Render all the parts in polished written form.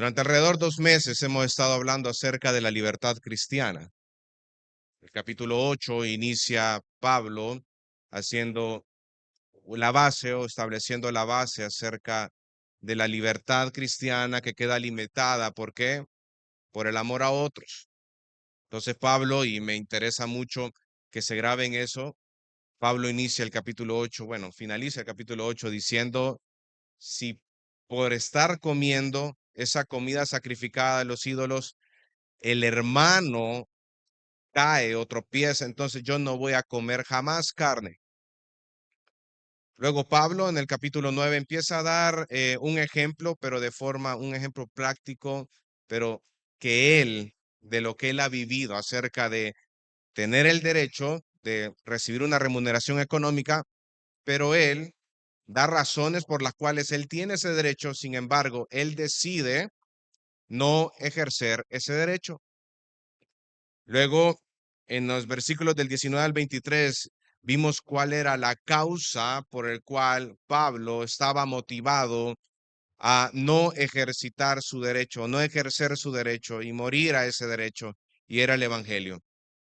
Durante alrededor 2 meses hemos estado hablando acerca de la libertad cristiana. El capítulo 8 inicia Pablo haciendo la base o estableciendo la base acerca de la libertad cristiana que queda limitada. ¿Por qué? Por el amor a otros. Entonces Pablo, y me interesa mucho que se graben eso, Pablo inicia el capítulo 8, bueno, finaliza el capítulo 8 diciendo, si por estar comiendo esa comida sacrificada a los ídolos, el hermano cae o tropieza, entonces yo no voy a comer jamás carne. Luego Pablo en el capítulo 9 empieza a dar un ejemplo, pero un ejemplo práctico, pero de lo que él ha vivido acerca de tener el derecho de recibir una remuneración económica, pero él da razones por las cuales él tiene ese derecho, sin embargo, él decide no ejercer ese derecho. Luego, en los versículos del 19 al 23, vimos cuál era la causa por el cual Pablo estaba motivado a no ejercitar su derecho, no ejercer su derecho y morir a ese derecho, y era el evangelio.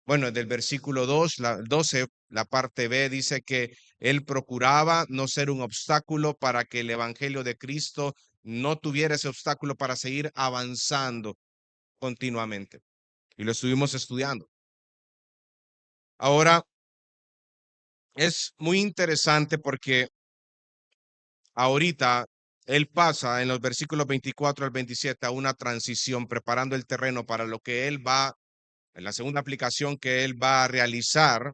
Bueno, del versículo 12, la parte B, dice que él procuraba no ser un obstáculo para que el evangelio de Cristo no tuviera ese obstáculo para seguir avanzando continuamente. Y lo estuvimos estudiando. Ahora, es muy interesante porque ahorita él pasa en los versículos 24 al 27 a una transición, preparando el terreno para lo que él va, en la segunda aplicación que él va a realizar,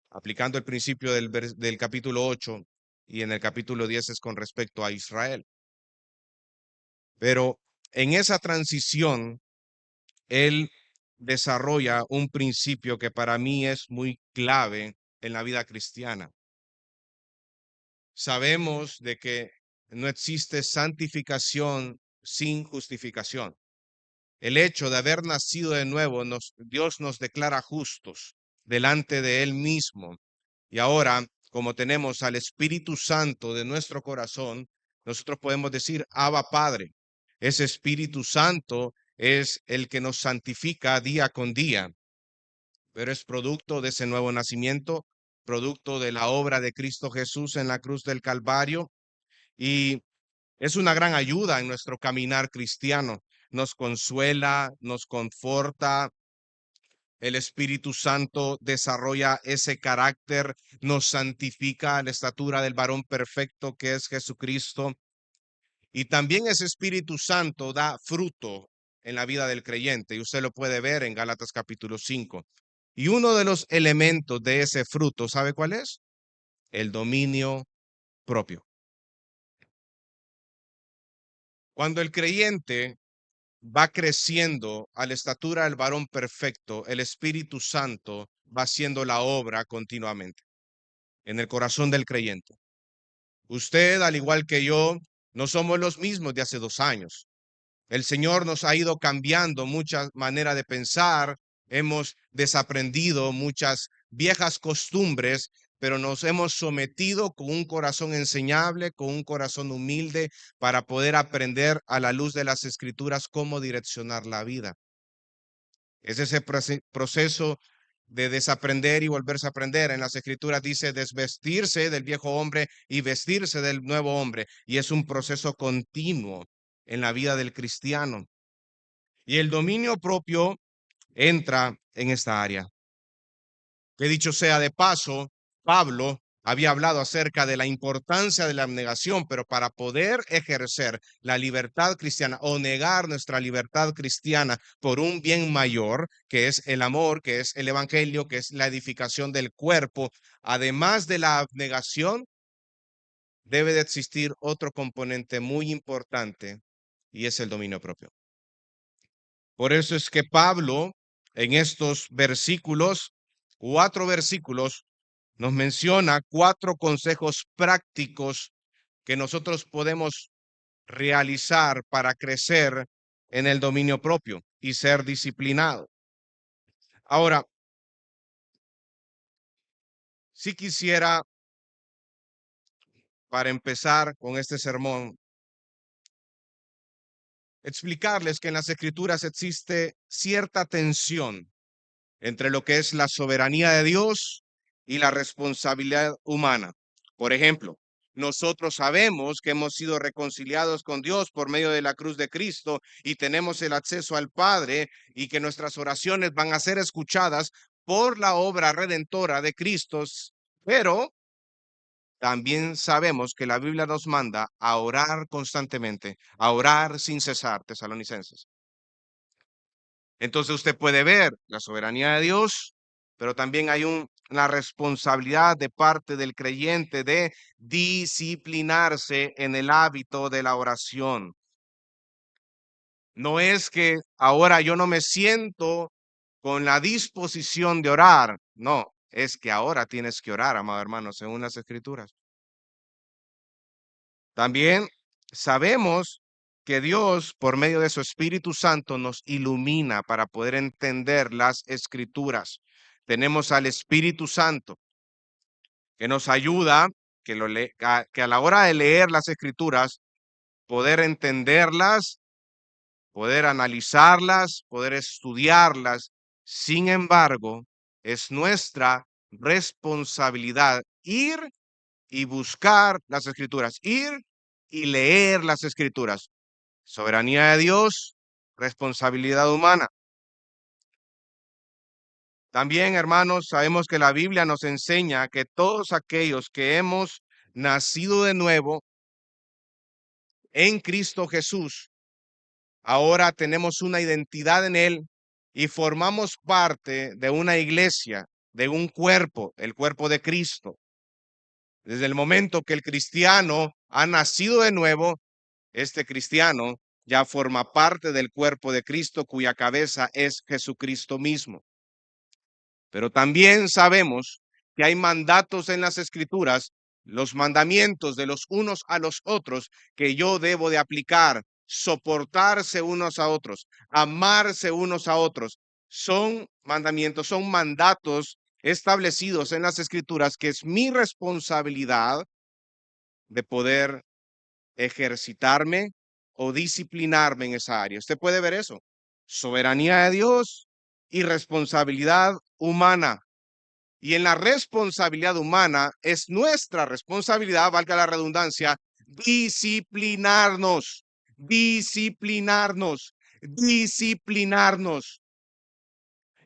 aplicando el principio del capítulo 8 y en el capítulo 10 es con respecto a Israel. Pero en esa transición, él desarrolla un principio que para mí es muy clave en la vida cristiana. Sabemos de que no existe santificación sin justificación. El hecho de haber nacido de nuevo, Dios nos declara justos delante de Él mismo. Y ahora, como tenemos al Espíritu Santo de nuestro corazón, nosotros podemos decir, Abba Padre. Ese Espíritu Santo es el que nos santifica día con día, pero es producto de ese nuevo nacimiento, producto de la obra de Cristo Jesús en la cruz del Calvario, y es una gran ayuda en nuestro caminar cristiano. Nos consuela, nos conforta. El Espíritu Santo desarrolla ese carácter, nos santifica a la estatura del varón perfecto que es Jesucristo. Y también ese Espíritu Santo da fruto en la vida del creyente, y usted lo puede ver en Gálatas capítulo 5. Y uno de los elementos de ese fruto, ¿sabe cuál es? El dominio propio. Cuando el creyente va creciendo a la estatura del varón perfecto, el Espíritu Santo va haciendo la obra continuamente en el corazón del creyente. Usted, al igual que yo, no somos los mismos de hace 2 años. El Señor nos ha ido cambiando muchas maneras de pensar, hemos desaprendido muchas viejas costumbres, pero nos hemos sometido con un corazón enseñable, con un corazón humilde, para poder aprender a la luz de las Escrituras cómo direccionar la vida. Es ese proceso de desaprender y volverse a aprender. En las Escrituras dice desvestirse del viejo hombre y vestirse del nuevo hombre. Y es un proceso continuo en la vida del cristiano. Y el dominio propio entra en esta área. Que dicho sea de paso, Pablo había hablado acerca de la importancia de la abnegación, pero para poder ejercer la libertad cristiana o negar nuestra libertad cristiana por un bien mayor, que es el amor, que es el evangelio, que es la edificación del cuerpo, además de la abnegación, debe de existir otro componente muy importante y es el dominio propio. Por eso es que Pablo en estos versículos, 4 versículos, nos menciona 4 consejos prácticos que nosotros podemos realizar para crecer en el dominio propio y ser disciplinado. Ahora, si quisiera, para empezar con este sermón, explicarles que en las Escrituras existe cierta tensión entre lo que es la soberanía de Dios y la responsabilidad humana. Por ejemplo, nosotros sabemos que hemos sido reconciliados con Dios por medio de la cruz de Cristo y tenemos el acceso al Padre y que nuestras oraciones van a ser escuchadas por la obra redentora de Cristo, pero también sabemos que la Biblia nos manda a orar constantemente, a orar sin cesar, tesalonicenses. Entonces usted puede ver la soberanía de Dios, pero también hay una responsabilidad de parte del creyente de disciplinarse en el hábito de la oración. No es que ahora yo no me siento con la disposición de orar. No, es que ahora tienes que orar, amado hermano, según las Escrituras. También sabemos que Dios, por medio de su Espíritu Santo, nos ilumina para poder entender las Escrituras. Tenemos al Espíritu Santo que nos ayuda, que a la hora de leer las Escrituras, poder entenderlas, poder analizarlas, poder estudiarlas. Sin embargo, es nuestra responsabilidad ir y buscar las Escrituras, ir y leer las Escrituras. Soberanía de Dios, responsabilidad humana. También, hermanos, sabemos que la Biblia nos enseña que todos aquellos que hemos nacido de nuevo en Cristo Jesús, ahora tenemos una identidad en Él y formamos parte de una iglesia, de un cuerpo, el cuerpo de Cristo. Desde el momento que el cristiano ha nacido de nuevo, este cristiano ya forma parte del cuerpo de Cristo, cuya cabeza es Jesucristo mismo. Pero también sabemos que hay mandatos en las Escrituras, los mandamientos de los unos a los otros que yo debo de aplicar, soportarse unos a otros, amarse unos a otros. Son mandamientos, son mandatos establecidos en las Escrituras que es mi responsabilidad de poder ejercitarme o disciplinarme en esa área. Usted puede ver eso. Soberanía de Dios y responsabilidad humana. Y en la responsabilidad humana es nuestra responsabilidad, valga la redundancia, disciplinarnos, disciplinarnos, disciplinarnos.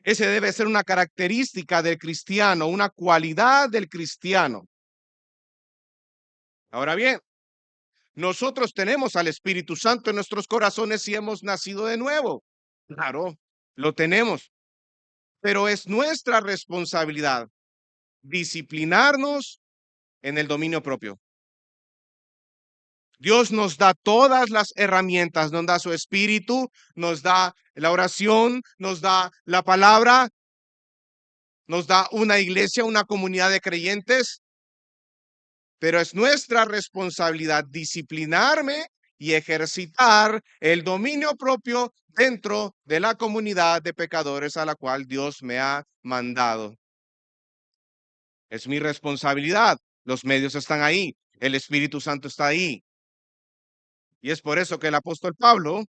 Ese debe ser una característica del cristiano, una cualidad del cristiano. Ahora bien, nosotros tenemos al Espíritu Santo en nuestros corazones y hemos nacido de nuevo. Claro, lo tenemos, pero es nuestra responsabilidad disciplinarnos en el dominio propio. Dios nos da todas las herramientas, nos da su Espíritu, nos da la oración, nos da la palabra, nos da una iglesia, una comunidad de creyentes, pero es nuestra responsabilidad disciplinarme y ejercitar el dominio propio dentro de la comunidad de pecadores a la cual Dios me ha mandado. Es mi responsabilidad. Los medios están ahí. El Espíritu Santo está ahí. Y es por eso que el apóstol Pablo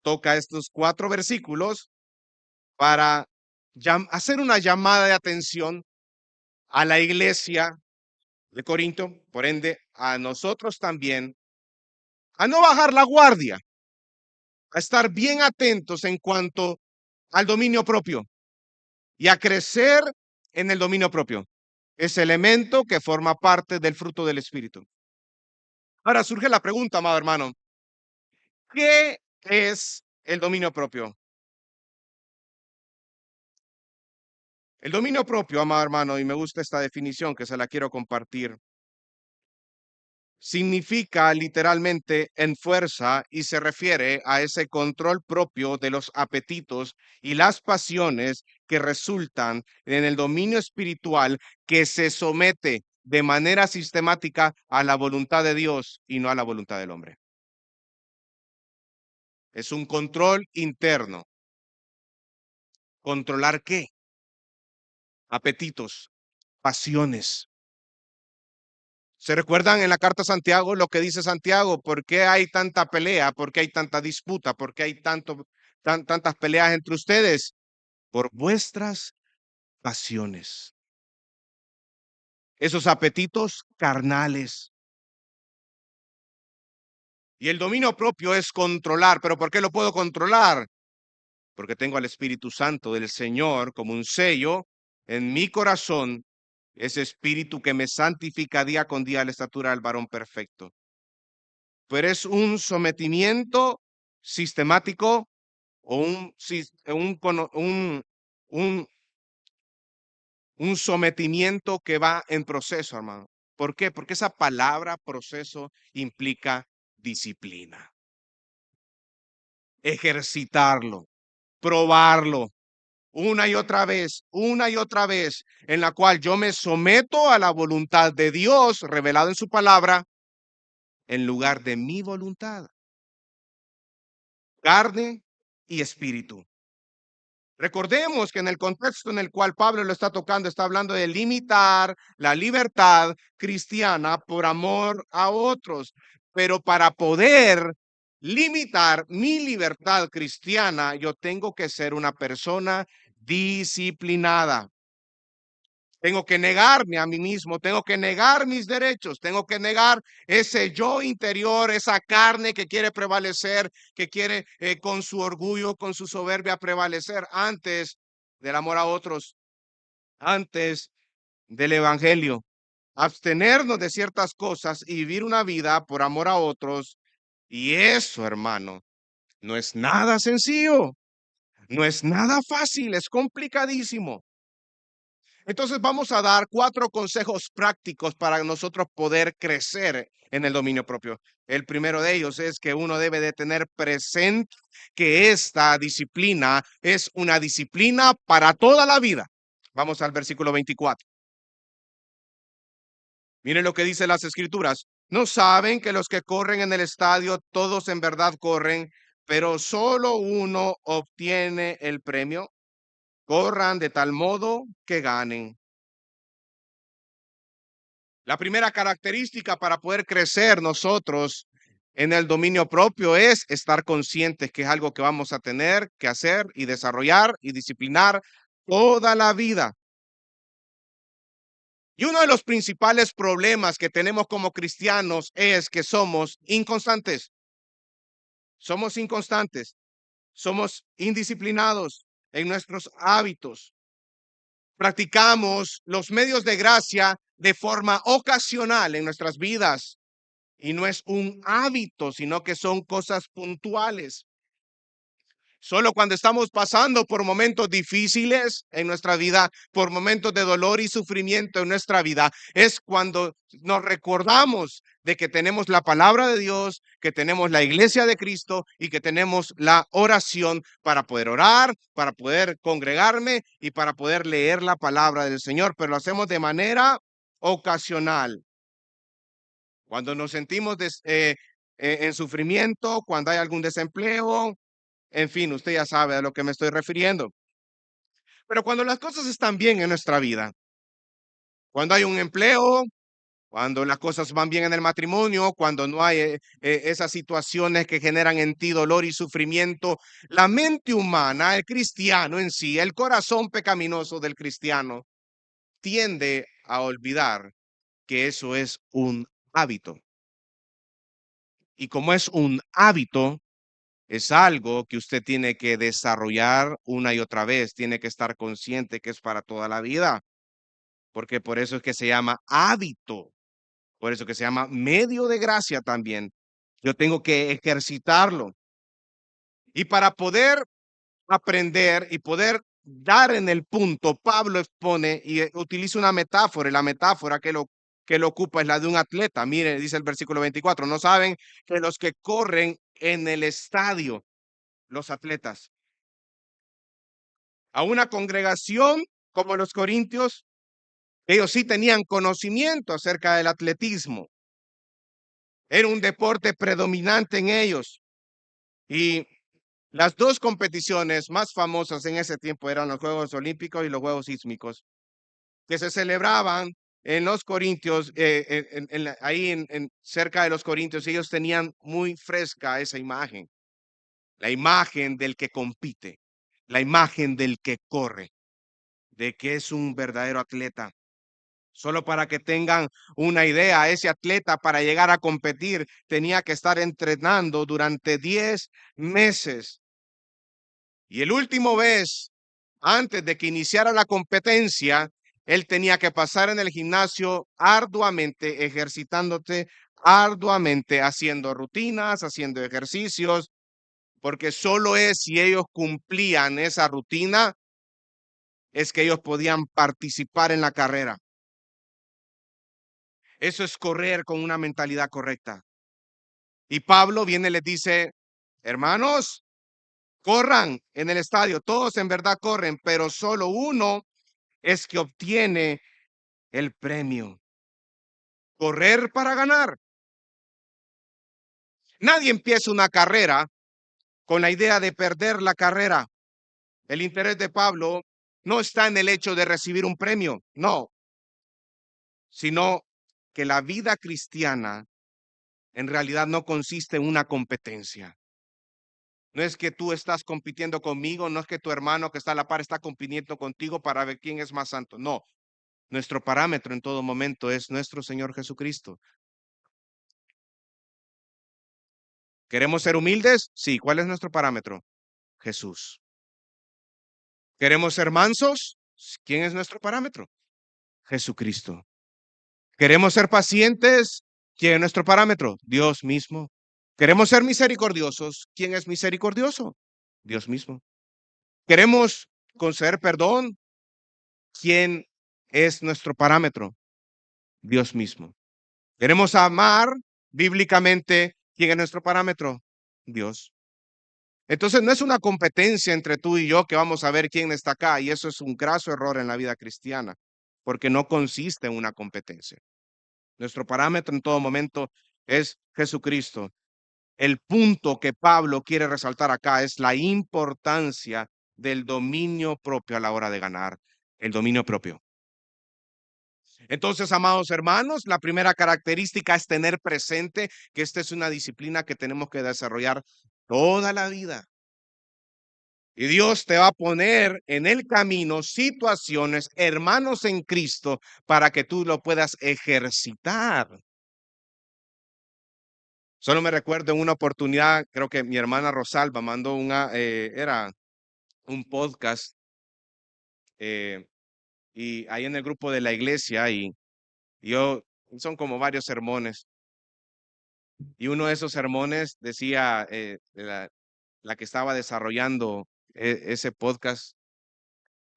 toca estos 4 versículos para hacer una llamada de atención a la iglesia de Corinto, por ende, a nosotros también, a no bajar la guardia, a estar bien atentos en cuanto al dominio propio y a crecer en el dominio propio. Ese elemento que forma parte del fruto del Espíritu. Ahora surge la pregunta, amado hermano, ¿qué es el dominio propio? El dominio propio, amado hermano, y me gusta esta definición que se la quiero compartir, significa literalmente en fuerza y se refiere a ese control propio de los apetitos y las pasiones que resultan en el dominio espiritual que se somete de manera sistemática a la voluntad de Dios y no a la voluntad del hombre. Es un control interno. ¿Controlar qué? Apetitos, pasiones. ¿Se recuerdan en la carta a Santiago lo que dice Santiago? ¿Por qué hay tanta pelea? ¿Por qué hay tanta disputa? ¿Por qué hay tantas peleas entre ustedes? Por vuestras pasiones, esos apetitos carnales. Y el dominio propio es controlar. ¿Pero por qué lo puedo controlar? Porque tengo al Espíritu Santo del Señor como un sello en mi corazón, ese espíritu que me santifica día con día a la estatura del varón perfecto. Pero es un sometimiento sistemático o un, un sometimiento que va en proceso, hermano. ¿Por qué? Porque esa palabra proceso implica disciplina, ejercitarlo, probarlo, una y otra vez, en la cual yo me someto a la voluntad de Dios revelado en su palabra en lugar de mi voluntad, carne y espíritu. Recordemos que en el contexto en el cual Pablo lo está tocando, está hablando de limitar la libertad cristiana por amor a otros. Pero para poder limitar mi libertad cristiana, yo tengo que ser una persona disciplinada. Tengo que negarme a mí mismo, tengo que negar mis derechos, tengo que negar ese yo interior, esa carne que quiere prevalecer, que quiere con su orgullo, con su soberbia prevalecer antes del amor a otros, antes del evangelio. Abstenernos de ciertas cosas y vivir una vida por amor a otros. Y eso, hermano, no es nada sencillo, no es nada fácil, es complicadísimo. Entonces vamos a dar 4 consejos prácticos para nosotros poder crecer en el dominio propio. El primero de ellos es que uno debe de tener presente que esta disciplina es una disciplina para toda la vida. Vamos al versículo 24. Miren lo que dice las escrituras. ¿No saben que los que corren en el estadio, todos en verdad corren, pero solo uno obtiene el premio? Corran de tal modo que ganen. La primera característica para poder crecer nosotros en el dominio propio es estar conscientes que es algo que vamos a tener que hacer y desarrollar y disciplinar toda la vida. Y uno de los principales problemas que tenemos como cristianos es que somos inconstantes. Somos inconstantes, somos indisciplinados en nuestros hábitos. Practicamos los medios de gracia de forma ocasional en nuestras vidas. Y no es un hábito, sino que son cosas puntuales. Solo cuando estamos pasando por momentos difíciles en nuestra vida, por momentos de dolor y sufrimiento en nuestra vida, es cuando nos recordamos de que tenemos la palabra de Dios, que tenemos la iglesia de Cristo y que tenemos la oración para poder orar, para poder congregarme y para poder leer la palabra del Señor, pero lo hacemos de manera ocasional. Cuando nos sentimos en sufrimiento, cuando hay algún desempleo, en fin, usted ya sabe a lo que me estoy refiriendo. Pero cuando las cosas están bien en nuestra vida, cuando hay un empleo, cuando las cosas van bien en el matrimonio, cuando no hay esas situaciones que generan en ti dolor y sufrimiento, la mente humana, el cristiano en sí, el corazón pecaminoso del cristiano, tiende a olvidar que eso es un hábito. Y como es un hábito, es algo que usted tiene que desarrollar una y otra vez, tiene que estar consciente que es para toda la vida, porque por eso es que se llama hábito, por eso que se llama medio de gracia también. Yo tengo que ejercitarlo. Y para poder aprender y poder dar en el punto, Pablo expone y utiliza una metáfora, y la metáfora que lo ocupa es la de un atleta. Mire, dice el versículo 24, no saben que los que corren en el estadio, los atletas, a una congregación como los corintios, ellos sí tenían conocimiento acerca del atletismo. Era un deporte predominante en ellos. Y las dos competiciones más famosas en ese tiempo eran los Juegos Olímpicos y los Juegos Sísmicos, que se celebraban en los Corintios, ahí cerca de los Corintios, ellos tenían muy fresca esa imagen, la imagen del que compite, la imagen del que corre, de que es un verdadero atleta. Solo para que tengan una idea, ese atleta para llegar a competir tenía que estar entrenando durante 10 meses. Y el último vez, antes de que iniciara la competencia, él tenía que pasar en el gimnasio arduamente, ejercitándose arduamente, haciendo rutinas, haciendo ejercicios, porque solo es si ellos cumplían esa rutina, es que ellos podían participar en la carrera. Eso es correr con una mentalidad correcta. Y Pablo viene y les dice, hermanos, corran en el estadio, todos en verdad corren, pero solo uno es que obtiene el premio. Correr para ganar. Nadie empieza una carrera con la idea de perder la carrera. El interés de Pablo no está en el hecho de recibir un premio, no, sino que la vida cristiana en realidad no consiste en una competencia. No es que tú estás compitiendo conmigo, no es que tu hermano que está a la par está compitiendo contigo para ver quién es más santo. No, nuestro parámetro en todo momento es nuestro Señor Jesucristo. ¿Queremos ser humildes? Sí. ¿Cuál es nuestro parámetro? Jesús. ¿Queremos ser mansos? ¿Quién es nuestro parámetro? Jesucristo. ¿Queremos ser pacientes? ¿Quién es nuestro parámetro? Dios mismo. ¿Queremos ser misericordiosos? ¿Quién es misericordioso? Dios mismo. ¿Queremos conceder perdón? ¿Quién es nuestro parámetro? Dios mismo. ¿Queremos amar bíblicamente? ¿Quién es nuestro parámetro? Dios. Entonces no es una competencia entre tú y yo que vamos a ver quién está acá, y eso es un graso error en la vida cristiana, porque no consiste en una competencia. Nuestro parámetro en todo momento es Jesucristo. El punto que Pablo quiere resaltar acá es la importancia del dominio propio a la hora de ganar, el dominio propio. Entonces, amados hermanos, la primera característica es tener presente que esta es una disciplina que tenemos que desarrollar toda la vida. Y Dios te va a poner en el camino situaciones, hermanos en Cristo, para que tú lo puedas ejercitar. Solo me recuerdo en una oportunidad, creo que mi hermana Rosalba mandó era un podcast, eh, y ahí en el grupo de la iglesia, y yo, son como varios sermones, y uno de esos sermones decía, la que estaba desarrollando ese podcast,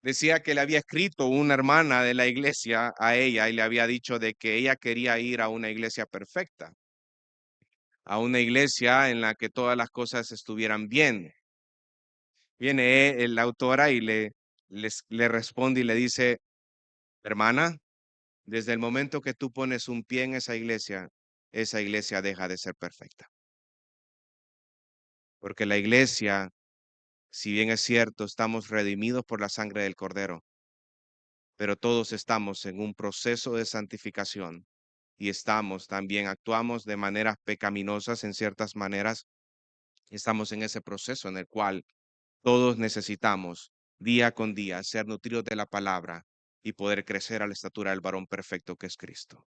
decía que le había escrito una hermana de la iglesia a ella y le había dicho de que ella quería ir a una iglesia perfecta, a una iglesia en la que todas las cosas estuvieran bien. Viene la autora y le responde y le dice, hermana, desde el momento que tú pones un pie en esa iglesia deja de ser perfecta. Porque la iglesia, si bien es cierto, estamos redimidos por la sangre del Cordero, pero todos estamos en un proceso de santificación y actuamos de maneras pecaminosas en ciertas maneras. Estamos en ese proceso en el cual todos necesitamos día con día ser nutridos de la palabra y poder crecer a la estatura del varón perfecto que es Cristo.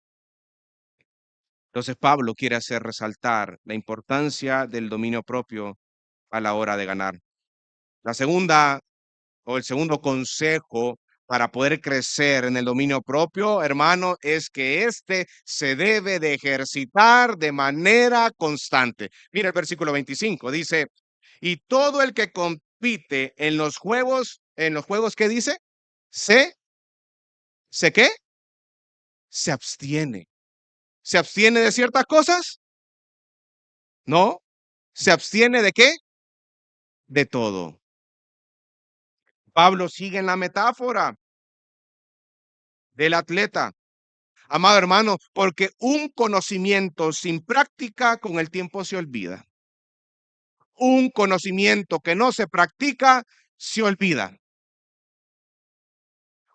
Entonces Pablo quiere hacer resaltar la importancia del dominio propio a la hora de ganar. La segunda o el segundo consejo para poder crecer en el dominio propio, hermano, es que éste se debe de ejercitar de manera constante. Mira el versículo 25, dice, y todo el que compite en los juegos, ¿qué dice? ¿Se qué? Se abstiene. ¿Se abstiene de ciertas cosas? No. ¿Se abstiene de qué? De todo. Pablo sigue en la metáfora del atleta. Amado hermano, porque un conocimiento sin práctica con el tiempo se olvida. Un conocimiento que no se practica se olvida.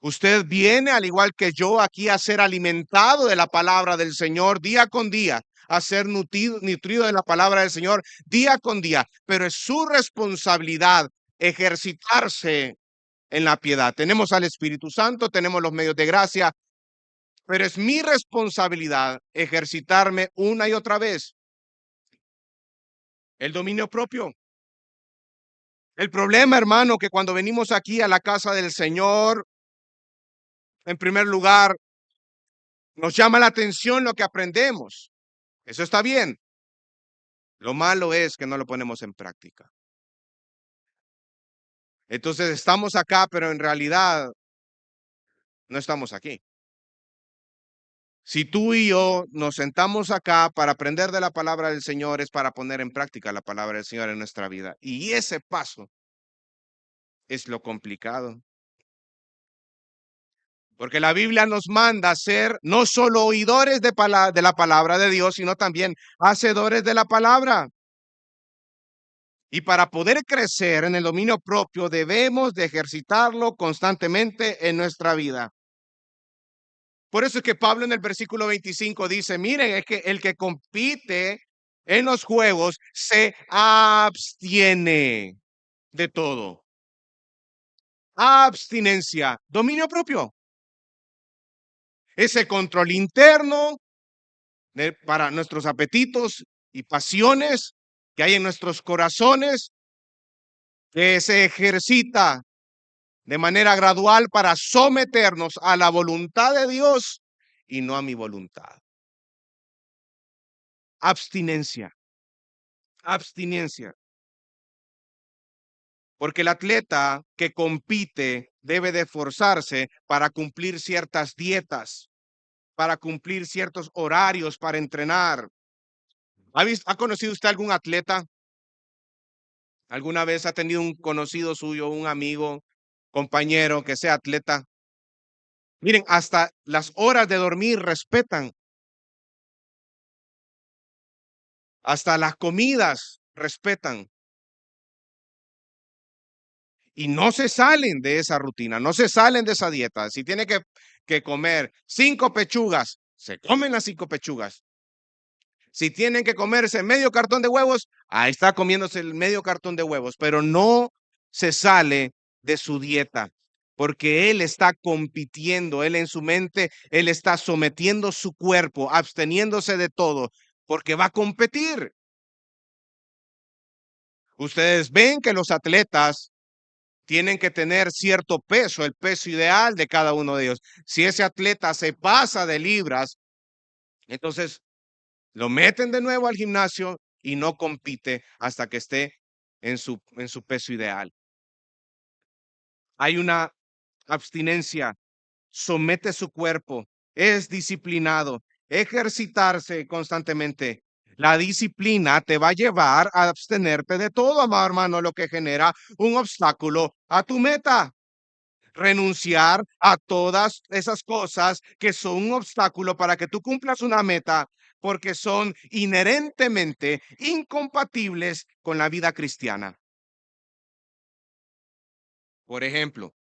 Usted viene, al igual que yo, aquí a ser alimentado de la palabra del Señor día con día, a ser nutrido de la palabra del Señor día con día, pero es su responsabilidad ejercitarse en la piedad. Tenemos al Espíritu Santo, tenemos los medios de gracia, pero es mi responsabilidad ejercitarme una y otra vez el dominio propio. El problema, hermano, que cuando venimos aquí a la casa del Señor, en primer lugar, nos llama la atención lo que aprendemos. Eso está bien. Lo malo es que no lo ponemos en práctica. Entonces estamos acá, pero en realidad no estamos aquí. Si tú y yo nos sentamos acá para aprender de la palabra del Señor, es para poner en práctica la palabra del Señor en nuestra vida. Y ese paso es lo complicado. Porque la Biblia nos manda a ser no solo oidores de la palabra de Dios, sino también hacedores de la palabra. Y para poder crecer en el dominio propio, debemos de ejercitarlo constantemente en nuestra vida. Por eso es que Pablo en el versículo 25 dice, miren, es que el que compite en los juegos se abstiene de todo. Abstinencia, dominio propio. Ese control interno para nuestros apetitos y pasiones que hay en nuestros corazones, que se ejercita de manera gradual para someternos a la voluntad de Dios y no a mi voluntad. Abstinencia, abstinencia. Porque el atleta que compite debe de esforzarse para cumplir ciertas dietas, para cumplir ciertos horarios para entrenar. ¿Ha conocido usted algún atleta? ¿Alguna vez ha tenido un conocido suyo, un amigo, compañero que sea atleta? Miren, hasta las horas de dormir respetan, hasta las comidas respetan. Y no se salen de esa rutina, no se salen de esa dieta. Si tiene que comer 5 pechugas, se comen las 5 pechugas. Si tienen que comerse medio cartón de huevos, ahí está comiéndose el medio cartón de huevos, pero no se sale de su dieta, porque él está compitiendo, él en su mente, él está sometiendo su cuerpo, absteniéndose de todo, porque va a competir. Ustedes ven que los atletas tienen que tener cierto peso, el peso ideal de cada uno de ellos. Si ese atleta se pasa de libras, entonces lo meten de nuevo al gimnasio y no compite hasta que esté en su peso ideal. Hay una abstinencia, somete su cuerpo, es disciplinado, ejercitarse constantemente. La disciplina te va a llevar a abstenerte de todo, amado hermano, lo que genera un obstáculo a tu meta. Renunciar a todas esas cosas que son un obstáculo para que tú cumplas una meta, porque son inherentemente incompatibles con la vida cristiana. Por ejemplo,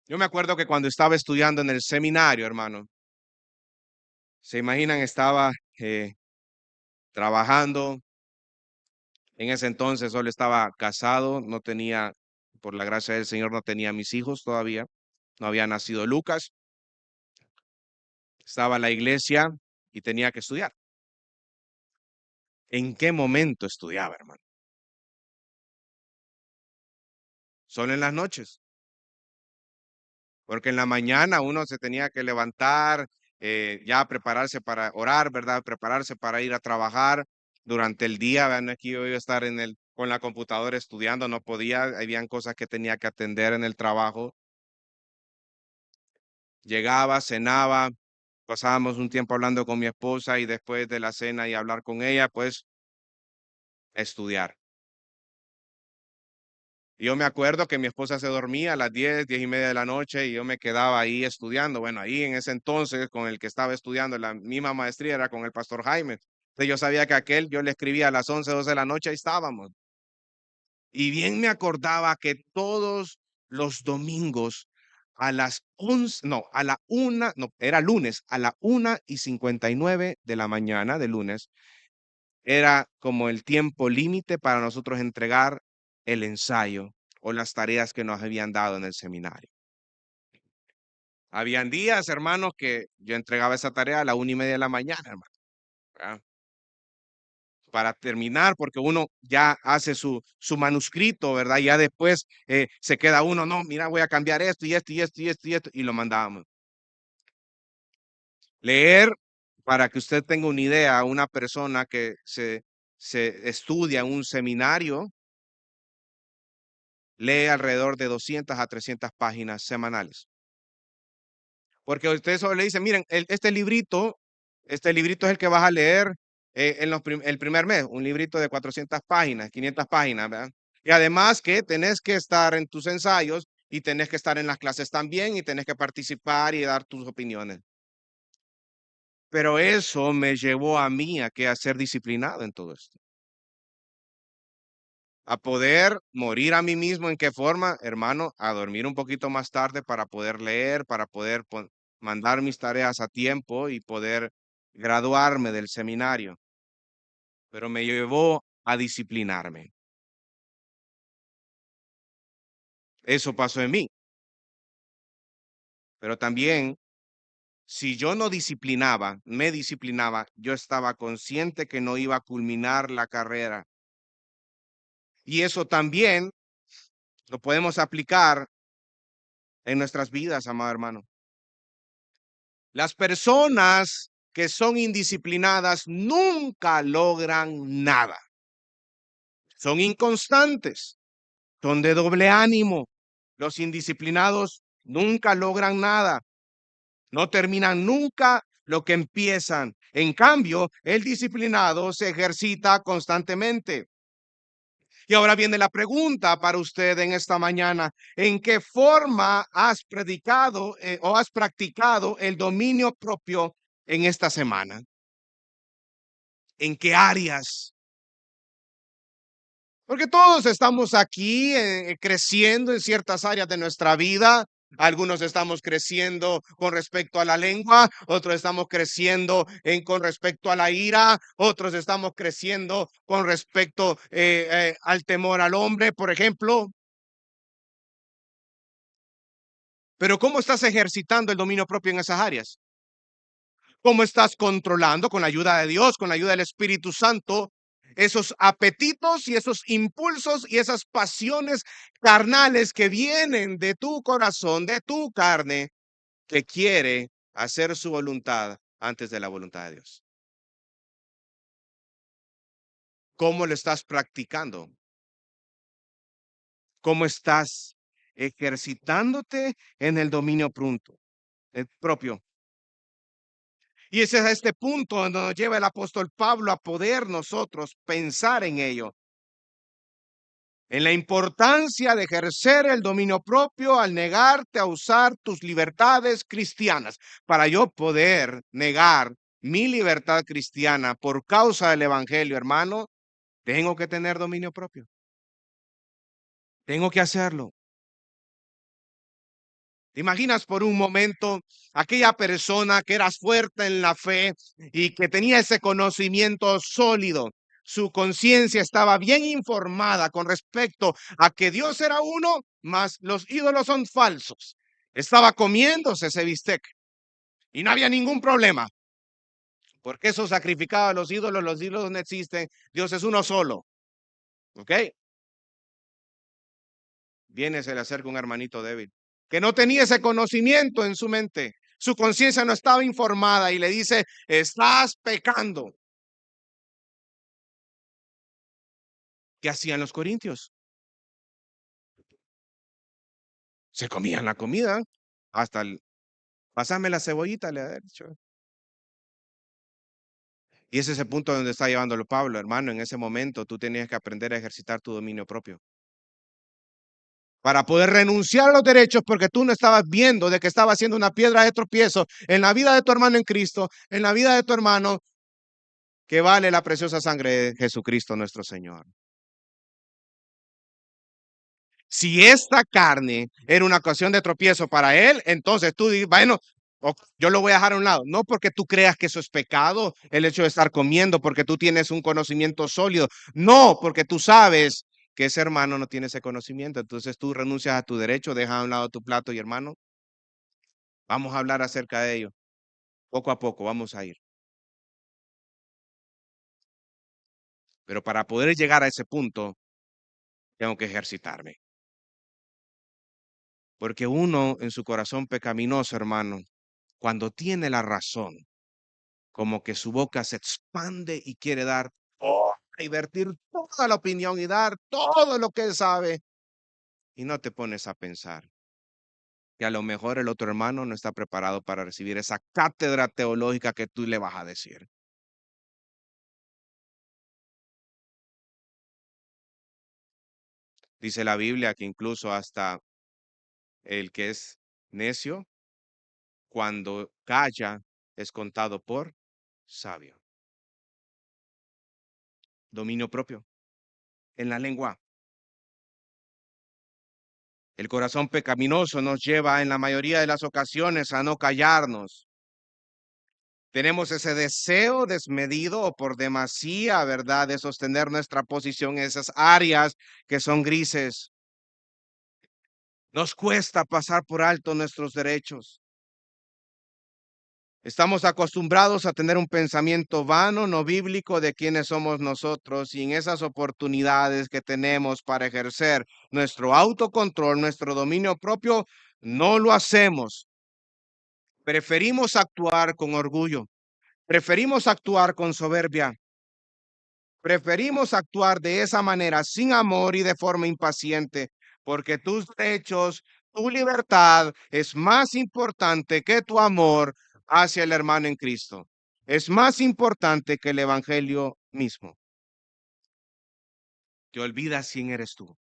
yo me acuerdo que cuando estaba estudiando en el seminario, hermano, se imaginan, estaba trabajando. En ese entonces solo estaba casado, no tenía, por la gracia del Señor, no tenía mis hijos todavía, no había nacido Lucas. Estaba en la iglesia y tenía que estudiar. ¿En qué momento estudiaba, hermano? Solo en las noches, porque en la mañana uno se tenía que levantar, ya prepararse para orar, ¿verdad? Prepararse para ir a trabajar durante el día, ¿verdad? No es que yo iba a estar con la computadora estudiando, no podía, habían cosas que tenía que atender en el trabajo. Llegaba, cenaba, pasábamos un tiempo hablando con mi esposa y después de la cena y hablar con ella, pues estudiar. Yo me acuerdo que mi esposa se dormía a las 10, 10:30 de la noche y yo me quedaba ahí estudiando. Bueno, ahí en ese entonces con el que estaba estudiando la misma maestría era con el pastor Jaime. Entonces yo sabía que aquel, yo le escribía a las 11, 12 de la noche, ahí estábamos. Y bien me acordaba que todos los domingos a las 11, no, a la 1, no, era lunes, a la 1:59 de la mañana de lunes, era como el tiempo límite para nosotros entregar el ensayo o las tareas que nos habían dado en el seminario. Habían días, hermanos, que yo entregaba esa tarea a la 1:30 de la mañana, hermano, ¿verdad? Para terminar, porque uno ya hace su manuscrito, ¿verdad? Ya después se queda uno, no, mira, voy a cambiar esto y esto y esto y esto y esto, y lo mandábamos. Leer, para que usted tenga una idea, una persona que se estudia en un seminario, lee alrededor de 200 a 300 páginas semanales. Porque usted solo le dice, miren, este librito es el que vas a leer en el primer mes, un librito de 400 páginas, 500 páginas, ¿verdad? Y además que tenés que estar en tus ensayos y tenés que estar en las clases también y tenés que participar y dar tus opiniones. Pero eso me llevó a mí a ser disciplinado en todo esto. A poder morir a mí mismo, ¿en qué forma? Hermano, a dormir un poquito más tarde para poder leer, para poder mandar mis tareas a tiempo y poder graduarme del seminario. Pero me llevó a disciplinarme. Eso pasó en mí. Pero también, si yo no me disciplinaba, yo estaba consciente que no iba a culminar la carrera. Y eso también lo podemos aplicar en nuestras vidas, amado hermano. Las personas que son indisciplinadas nunca logran nada. Son inconstantes, son de doble ánimo. Los indisciplinados nunca logran nada, no terminan nunca lo que empiezan. En cambio, el disciplinado se ejercita constantemente. Y ahora viene la pregunta para usted en esta mañana. ¿En qué forma has predicado o has practicado el dominio propio en esta semana? ¿En qué áreas? Porque todos estamos aquí creciendo en ciertas áreas de nuestra vida. Algunos estamos creciendo con respecto a la lengua, otros estamos creciendo con respecto a la ira, otros estamos creciendo con respecto al temor al hombre, por ejemplo. Pero ¿cómo estás ejercitando el dominio propio en esas áreas? ¿Cómo estás controlando con la ayuda de Dios, con la ayuda del Espíritu Santo, esos apetitos y esos impulsos y esas pasiones carnales que vienen de tu corazón, de tu carne, que quiere hacer su voluntad antes de la voluntad de Dios? ¿Cómo lo estás practicando? ¿Cómo estás ejercitándote en el dominio propio? Y ese es este punto donde nos lleva el apóstol Pablo a poder nosotros pensar en ello, en la importancia de ejercer el dominio propio al negarte a usar tus libertades cristianas. Para yo poder negar mi libertad cristiana por causa del evangelio, hermano, tengo que tener dominio propio. Tengo que hacerlo. ¿Te imaginas por un momento aquella persona que era fuerte en la fe y que tenía ese conocimiento sólido? Su conciencia estaba bien informada con respecto a que Dios era uno, mas los ídolos son falsos. Estaba comiéndose ese bistec y no había ningún problema, porque eso sacrificaba a los ídolos no existen, Dios es uno solo. ¿Ok? Viene, se le acerca un hermanito débil que no tenía ese conocimiento en su mente. Su conciencia no estaba informada y le dice, estás pecando. ¿Qué hacían los corintios? Se comían la comida hasta el, pásame la cebollita, le ha dicho. Y ese es el punto donde está llevándolo Pablo, hermano. En ese momento tú tenías que aprender a ejercitar tu dominio propio para poder renunciar a los derechos, porque tú no estabas viendo de que estaba siendo una piedra de tropiezo en la vida de tu hermano en Cristo, en la vida de tu hermano, que vale la preciosa sangre de Jesucristo nuestro Señor. Si esta carne era una ocasión de tropiezo para él, entonces tú dices, bueno, yo lo voy a dejar a un lado. No porque tú creas que eso es pecado, el hecho de estar comiendo, porque tú tienes un conocimiento sólido. No, porque tú sabes que ese hermano no tiene ese conocimiento. Entonces tú renuncias a tu derecho, dejas a un lado tu plato y hermano, vamos a hablar acerca de ello. Poco a poco vamos a ir. Pero para poder llegar a ese punto, tengo que ejercitarme. Porque uno en su corazón pecaminoso, hermano, cuando tiene la razón, como que su boca se expande y quiere dar y vertir toda la opinión y dar todo lo que él sabe. Y no te pones a pensar que a lo mejor el otro hermano no está preparado para recibir esa cátedra teológica que tú le vas a decir. Dice la Biblia que incluso hasta el que es necio, cuando calla, es contado por sabio. Dominio propio en la lengua. El corazón pecaminoso nos lleva en la mayoría de las ocasiones a no callarnos. Tenemos ese deseo desmedido o por demasía, ¿verdad?, de sostener nuestra posición en esas áreas que son grises. Nos cuesta pasar por alto nuestros derechos. Estamos acostumbrados a tener un pensamiento vano, no bíblico de quiénes somos nosotros y en esas oportunidades que tenemos para ejercer nuestro autocontrol, nuestro dominio propio, no lo hacemos. Preferimos actuar con orgullo, preferimos actuar con soberbia, preferimos actuar de esa manera sin amor y de forma impaciente, porque tus derechos, tu libertad es más importante que tu amor hacia el hermano en Cristo. Es más importante que el evangelio mismo. Te olvidas quién eres tú.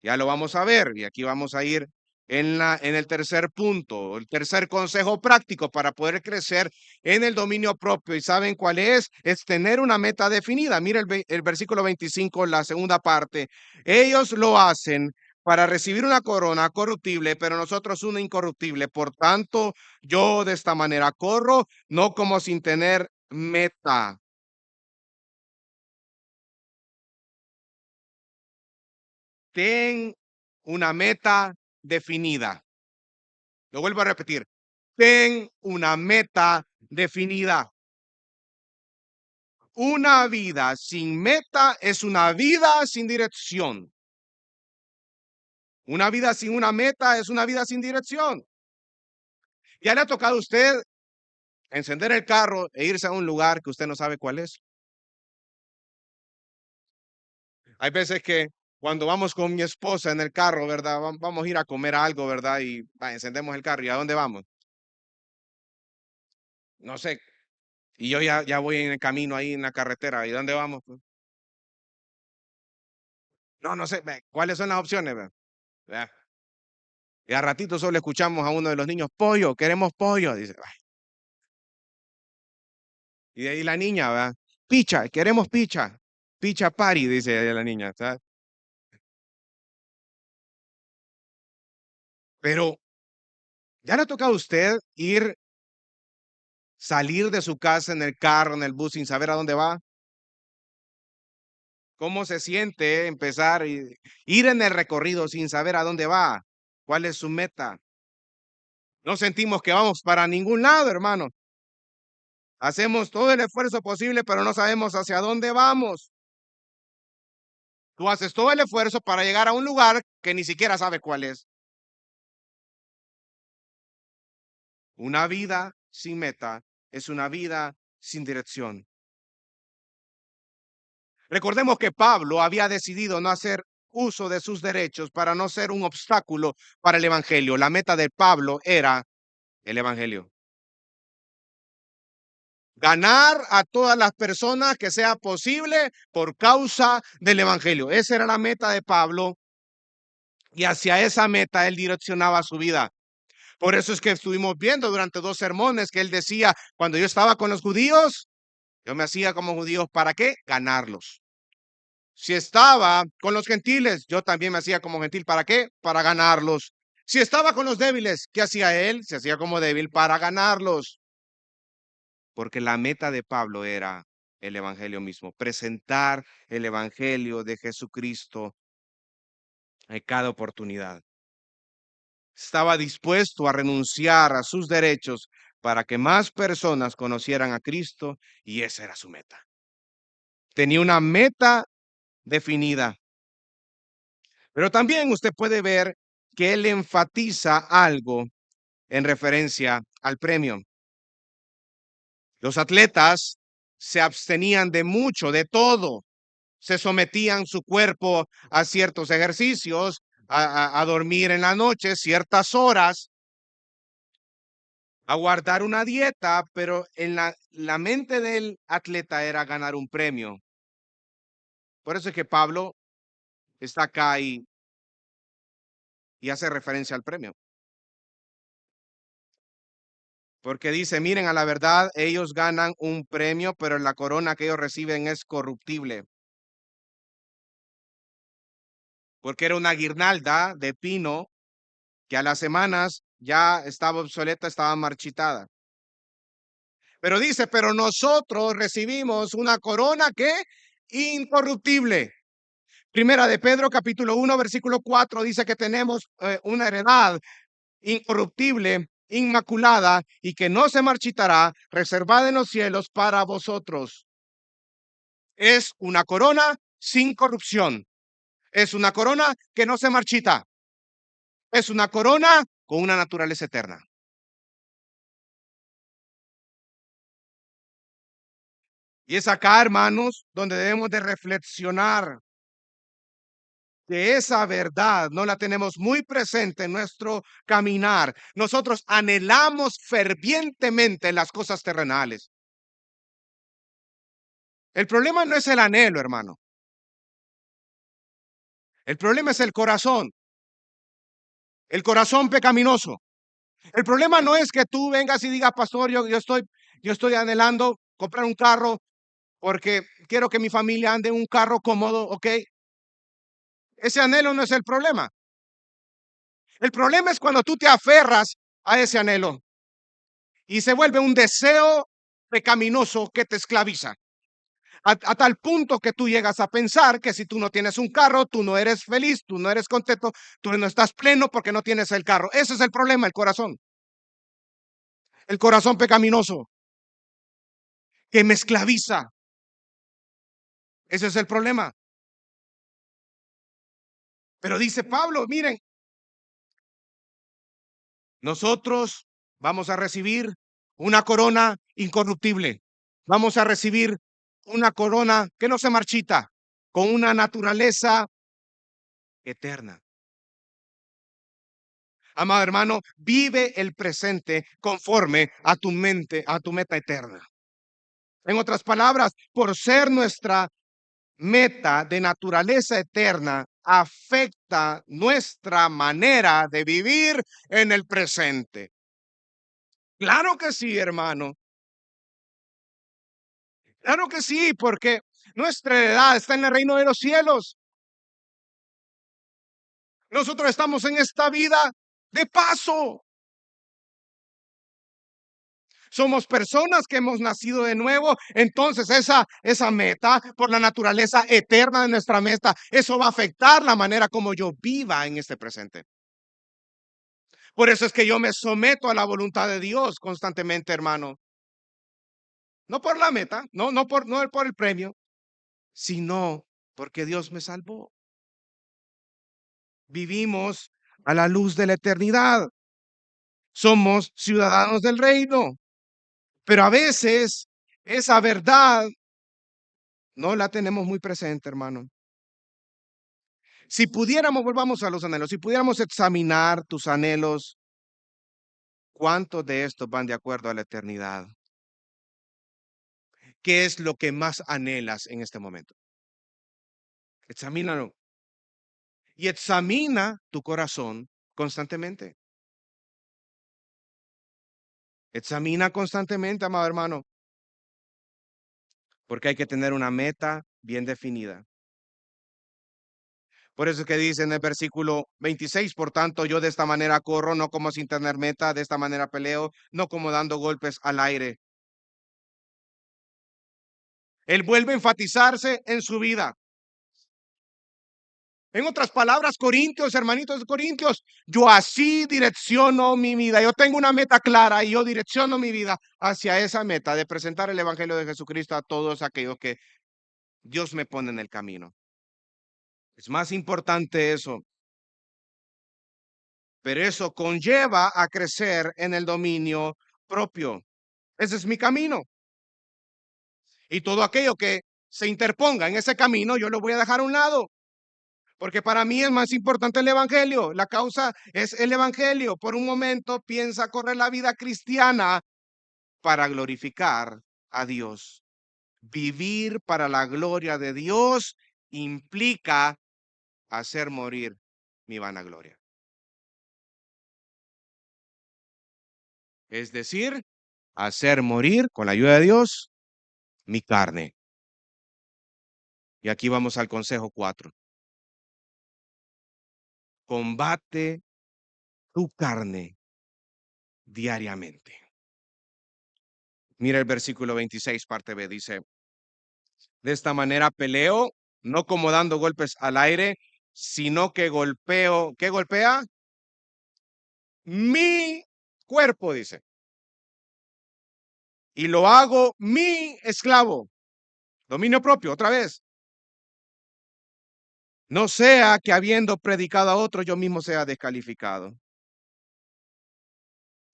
Ya lo vamos a ver y aquí vamos a ir en el tercer punto, el tercer consejo práctico para poder crecer en el dominio propio. ¿Y saben cuál es? Es tener una meta definida. Mira el versículo 25, la segunda parte. Ellos lo hacen para recibir una corona corruptible, pero nosotros una incorruptible. Por tanto, yo de esta manera corro, no como sin tener meta. Ten una meta definida. Lo vuelvo a repetir. Ten una meta definida. Una vida sin meta es una vida sin dirección. Una vida sin una meta es una vida sin dirección. ¿Ya le ha tocado a usted encender el carro e irse a un lugar que usted no sabe cuál es? Hay veces que cuando vamos con mi esposa en el carro, ¿verdad? Vamos a ir a comer algo, ¿verdad? Y encendemos el carro. ¿Y a dónde vamos? No sé. Y yo ya voy en el camino ahí en la carretera. ¿Y dónde vamos? No, no sé. ¿Cuáles son las opciones? ¿Verdad? Y a ratito solo escuchamos a uno de los niños, pollo, queremos pollo. Dice, "Ay". Y de ahí la niña, ¿verdad? Picha, queremos picha. Picha party, dice la niña. ¿Sabes? Pero, ¿ya le ha tocado a usted salir de su casa en el carro, en el bus, sin saber a dónde va? ¿Cómo se siente empezar y ir en el recorrido sin saber a dónde va? ¿Cuál es su meta? No sentimos que vamos para ningún lado, hermano. Hacemos todo el esfuerzo posible, pero no sabemos hacia dónde vamos. Tú haces todo el esfuerzo para llegar a un lugar que ni siquiera sabe cuál es. Una vida sin meta es una vida sin dirección. Recordemos que Pablo había decidido no hacer uso de sus derechos para no ser un obstáculo para el evangelio. La meta de Pablo era el evangelio. Ganar a todas las personas que sea posible por causa del evangelio. Esa era la meta de Pablo y hacia esa meta él direccionaba su vida. Por eso es que estuvimos viendo durante 2 sermones que él decía, cuando yo estaba con los judíos, yo me hacía como judíos, ¿para qué? Ganarlos. Si estaba con los gentiles, yo también me hacía como gentil. ¿Para qué? Para ganarlos. Si estaba con los débiles, ¿qué hacía él? Se hacía como débil para ganarlos. Porque la meta de Pablo era el evangelio mismo, presentar el evangelio de Jesucristo en cada oportunidad. Estaba dispuesto a renunciar a sus derechos para que más personas conocieran a Cristo, y esa era su meta. Tenía una meta definida. Pero también usted puede ver que él enfatiza algo en referencia al premio. Los atletas se abstenían de mucho, de todo. Se sometían su cuerpo a ciertos ejercicios, a dormir en la noche ciertas horas, a guardar una dieta, pero en la mente del atleta era ganar un premio. Por eso es que Pablo está acá y hace referencia al premio. Porque dice, miren, a la verdad, ellos ganan un premio, pero la corona que ellos reciben es corruptible. Porque era una guirnalda de pino que a las semanas ya estaba obsoleta, estaba marchitada. Pero dice, pero nosotros recibimos una corona que incorruptible. Primera de Pedro, capítulo 1, versículo 4, dice que tenemos una heredad incorruptible, inmaculada y que no se marchitará, reservada en los cielos para vosotros. Es una corona sin corrupción. Es una corona que no se marchita. Es una corona con una naturaleza eterna. Y es acá, hermanos, donde debemos de reflexionar que esa verdad no la tenemos muy presente en nuestro caminar. Nosotros anhelamos fervientemente las cosas terrenales. El problema no es el anhelo, hermano. El problema es el corazón pecaminoso. El problema no es que tú vengas y digas, pastor, yo estoy anhelando comprar un carro porque quiero que mi familia ande en un carro cómodo, ¿ok? Ese anhelo no es el problema. El problema es cuando tú te aferras a ese anhelo y se vuelve un deseo pecaminoso que te esclaviza. A tal punto que tú llegas a pensar que si tú no tienes un carro, tú no eres feliz, tú no eres contento, tú no estás pleno porque no tienes el carro. Ese es el problema, el corazón pecaminoso que me esclaviza. Ese es el problema. Pero dice Pablo, miren, nosotros vamos a recibir una corona incorruptible. Vamos a recibir una corona que no se marchita, con una naturaleza eterna. Amado hermano, vive el presente conforme a tu mente, a tu meta eterna. En otras palabras, por ser nuestra meta de naturaleza eterna, afecta nuestra manera de vivir en el presente. Claro que sí, hermano. Claro que sí, porque nuestra edad está en el reino de los cielos. Nosotros estamos en esta vida de paso. Somos personas que hemos nacido de nuevo. Entonces esa meta, por la naturaleza eterna de nuestra meta, eso va a afectar la manera como yo viva en este presente. Por eso es que yo me someto a la voluntad de Dios constantemente, hermano. No por la meta, no por el premio, sino porque Dios me salvó. Vivimos a la luz de la eternidad. Somos ciudadanos del reino. Pero a veces esa verdad no la tenemos muy presente, hermano. Si pudiéramos, volvamos a los anhelos, si pudiéramos examinar tus anhelos, ¿cuántos de estos van de acuerdo a la eternidad? ¿Qué es lo que más anhelas en este momento? Examínalo y examina tu corazón constantemente. Examina constantemente, amado hermano, porque hay que tener una meta bien definida. Por eso es que dice en el versículo 26, por tanto, yo de esta manera corro, no como sin tener meta, de esta manera peleo, no como dando golpes al aire. Él vuelve a enfatizarse en su vida. En otras palabras, Corintios, hermanitos de Corintios, yo así direcciono mi vida. Yo tengo una meta clara y yo direcciono mi vida hacia esa meta de presentar el Evangelio de Jesucristo a todos aquellos que Dios me pone en el camino. Es más importante eso, pero eso conlleva a crecer en el dominio propio. Ese es mi camino. Y todo aquello que se interponga en ese camino, yo lo voy a dejar a un lado. Porque para mí es más importante el Evangelio. La causa es el Evangelio. Por un momento piensa correr la vida cristiana para glorificar a Dios. Vivir para la gloria de Dios implica hacer morir mi vanagloria. Es decir, hacer morir con la ayuda de Dios mi carne. Y aquí vamos al consejo 4. Combate tu carne diariamente. Mira el versículo 26, parte B, dice, de esta manera peleo, no como dando golpes al aire, sino que golpeo, ¿qué golpea? Mi cuerpo, dice. Y lo hago mi esclavo. Dominio propio, otra vez. No sea que habiendo predicado a otro, yo mismo sea descalificado.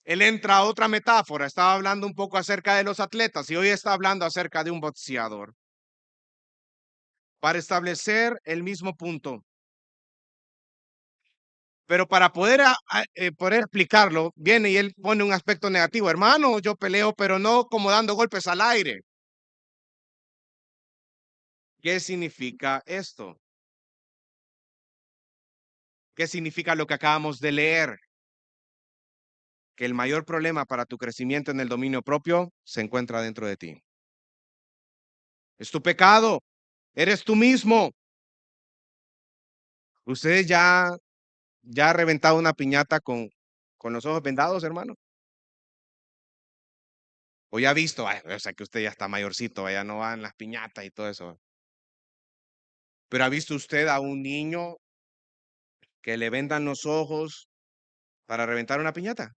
Él entra a otra metáfora. Estaba hablando un poco acerca de los atletas y hoy está hablando acerca de un boxeador. Para establecer el mismo punto. Pero para poder explicarlo, viene y él pone un aspecto negativo. Hermano, yo peleo, pero no como dando golpes al aire. ¿Qué significa esto? ¿Qué significa lo que acabamos de leer? Que el mayor problema para tu crecimiento en el dominio propio se encuentra dentro de ti. Es tu pecado. Eres tú mismo. Ustedes ya ha reventado una piñata con los ojos vendados, hermano. O ya ha visto, o sea que usted ya está mayorcito, ya no va en las piñatas y todo eso. Pero ha visto usted a un niño que le vendan los ojos para reventar una piñata.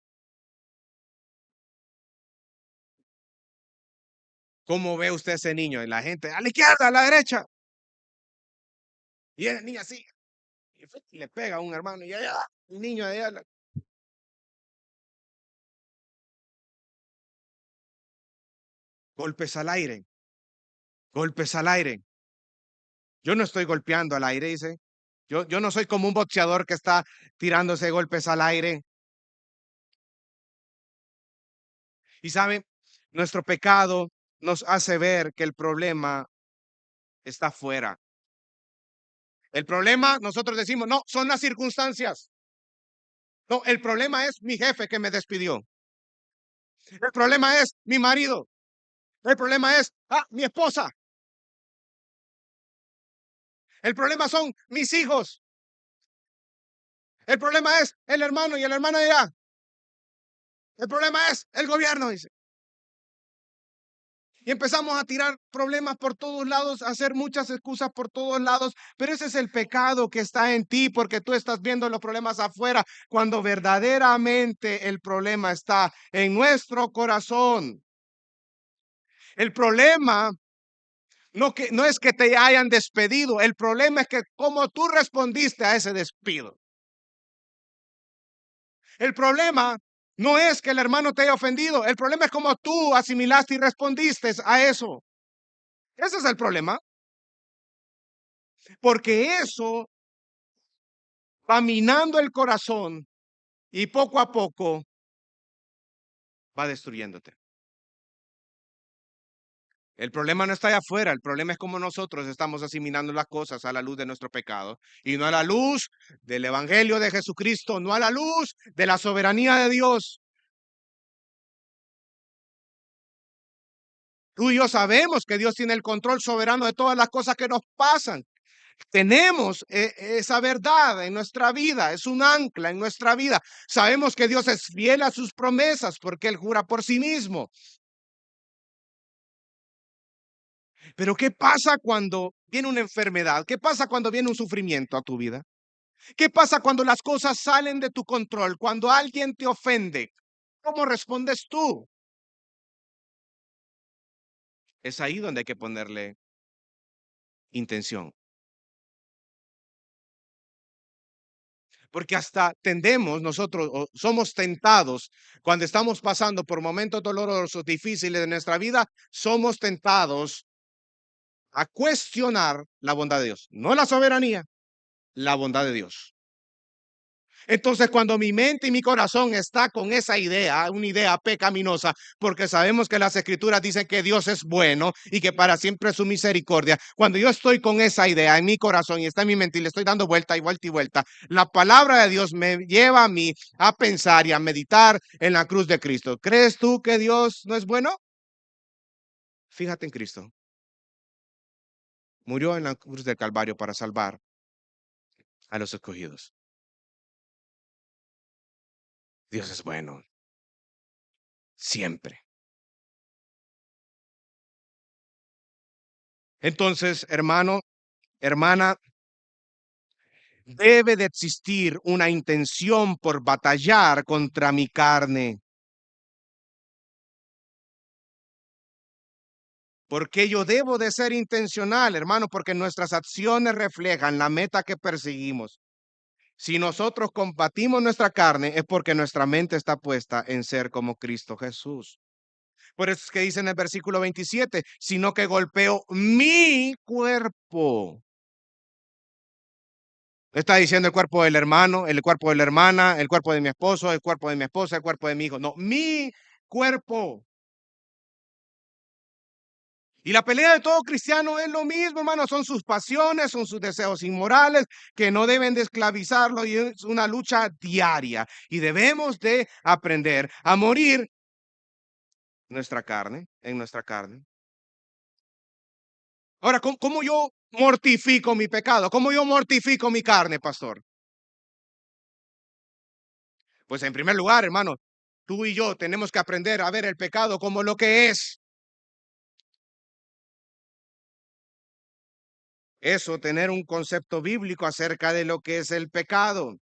¿Cómo ve usted a ese niño? Y la gente, a la izquierda, a la derecha. Y el niño así, y le pega a un hermano, y allá, el niño de allá. Golpes al aire, golpes al aire. Yo no estoy golpeando al aire, dice. Yo no soy como un boxeador que está tirándose golpes al aire. Y sabe, nuestro pecado nos hace ver que el problema está fuera. El problema, nosotros decimos, no, son las circunstancias. No, el problema es mi jefe que me despidió. El problema es mi marido. El problema es, mi esposa. El problema son mis hijos. El problema es el hermano y el hermano de allá. El problema es el gobierno, dice. Y empezamos a tirar problemas por todos lados, a hacer muchas excusas por todos lados, pero ese es el pecado que está en ti porque tú estás viendo los problemas afuera, cuando verdaderamente el problema está en nuestro corazón. El problema no es que te hayan despedido, el problema es que cómo tú respondiste a ese despido. El problema no es que el hermano te haya ofendido, el problema es cómo tú asimilaste y respondiste a eso. Ese es el problema, porque eso va minando el corazón y poco a poco va destruyéndote. El problema no está allá afuera, el problema es cómo nosotros estamos asimilando las cosas a la luz de nuestro pecado y no a la luz del Evangelio de Jesucristo, no a la luz de la soberanía de Dios. Tú y yo sabemos que Dios tiene el control soberano de todas las cosas que nos pasan. Tenemos esa verdad en nuestra vida, es un ancla en nuestra vida. Sabemos que Dios es fiel a sus promesas porque Él jura por sí mismo. Pero ¿qué pasa cuando viene una enfermedad? ¿Qué pasa cuando viene un sufrimiento a tu vida? ¿Qué pasa cuando las cosas salen de tu control? Cuando alguien te ofende, ¿cómo respondes tú? Es ahí donde hay que ponerle intención. Porque hasta tendemos nosotros, o somos tentados cuando estamos pasando por momentos dolorosos, difíciles de nuestra vida, somos tentados a cuestionar la bondad de Dios, no la soberanía, la bondad de Dios. Entonces, cuando mi mente y mi corazón está con esa idea, una idea pecaminosa, porque sabemos que las escrituras dicen que Dios es bueno y que para siempre es su misericordia, cuando yo estoy con esa idea en mi corazón y está en mi mente y le estoy dando vuelta y vuelta y vuelta, la palabra de Dios me lleva a mí a pensar y a meditar en la cruz de Cristo. ¿Crees tú que Dios no es bueno? Fíjate en Cristo. Murió en la cruz del Calvario para salvar a los escogidos. Dios es bueno, siempre. Entonces, hermano, hermana, debe de existir una intención por batallar contra mi carne. Porque yo debo de ser intencional, hermano, porque nuestras acciones reflejan la meta que perseguimos. Si nosotros combatimos nuestra carne es porque nuestra mente está puesta en ser como Cristo Jesús. Por eso es que dice en el versículo 27, sino que golpeo mi cuerpo. Está diciendo el cuerpo del hermano, el cuerpo de la hermana, el cuerpo de mi esposo, el cuerpo de mi esposa, el cuerpo de mi hijo. No, mi cuerpo. Y la pelea de todo cristiano es lo mismo, hermano, son sus pasiones, son sus deseos inmorales que no deben de esclavizarlo y es una lucha diaria. Y debemos de aprender a morir nuestra carne, en nuestra carne. Ahora, ¿cómo yo mortifico mi pecado? ¿Cómo yo mortifico mi carne, pastor? Pues en primer lugar, hermano, tú y yo tenemos que aprender a ver el pecado como lo que es. Eso, tener un concepto bíblico acerca de lo que es el pecado.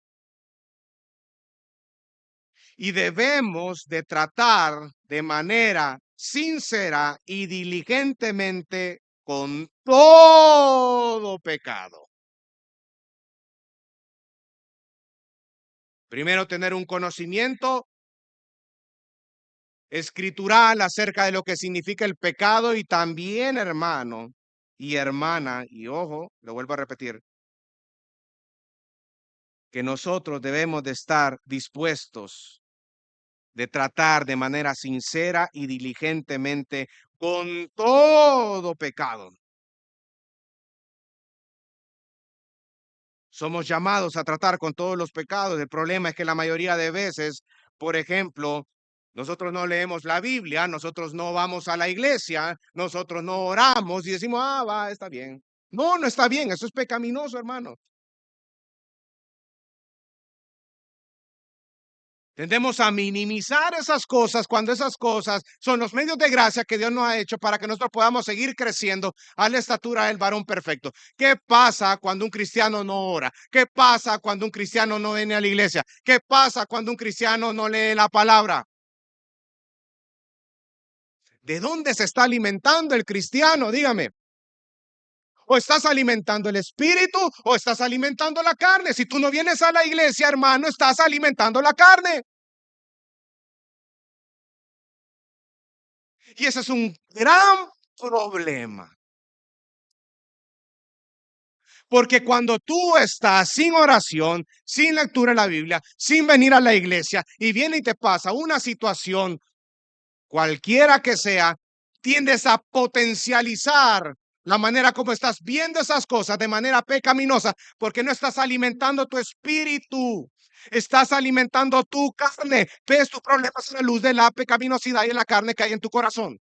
Y debemos de tratar de manera sincera y diligentemente con todo pecado. Primero, tener un conocimiento escritural acerca de lo que significa el pecado y también, hermano y hermana, y ojo, lo vuelvo a repetir, que nosotros debemos de estar dispuestos de tratar de manera sincera y diligentemente con todo pecado. Somos llamados a tratar con todos los pecados. El problema es que la mayoría de veces, por ejemplo, nosotros no leemos la Biblia, nosotros no vamos a la iglesia, nosotros no oramos y decimos, ah, va, está bien. No, no está bien, eso es pecaminoso, hermano. Tendemos a minimizar esas cosas cuando esas cosas son los medios de gracia que Dios nos ha hecho para que nosotros podamos seguir creciendo a la estatura del varón perfecto. ¿Qué pasa cuando un cristiano no ora? ¿Qué pasa cuando un cristiano no viene a la iglesia? ¿Qué pasa cuando un cristiano no lee la palabra? ¿De dónde se está alimentando el cristiano? Dígame. O estás alimentando el espíritu o estás alimentando la carne. Si tú no vienes a la iglesia, hermano, estás alimentando la carne. Y ese es un gran problema. Porque cuando tú estás sin oración, sin lectura de la Biblia, sin venir a la iglesia y viene y te pasa una situación, cualquiera que sea, tiendes a potencializar la manera como estás viendo esas cosas de manera pecaminosa, porque no estás alimentando tu espíritu, estás alimentando tu carne. Ves tus problemas a la luz de la pecaminosidad y en la carne que hay en tu corazón.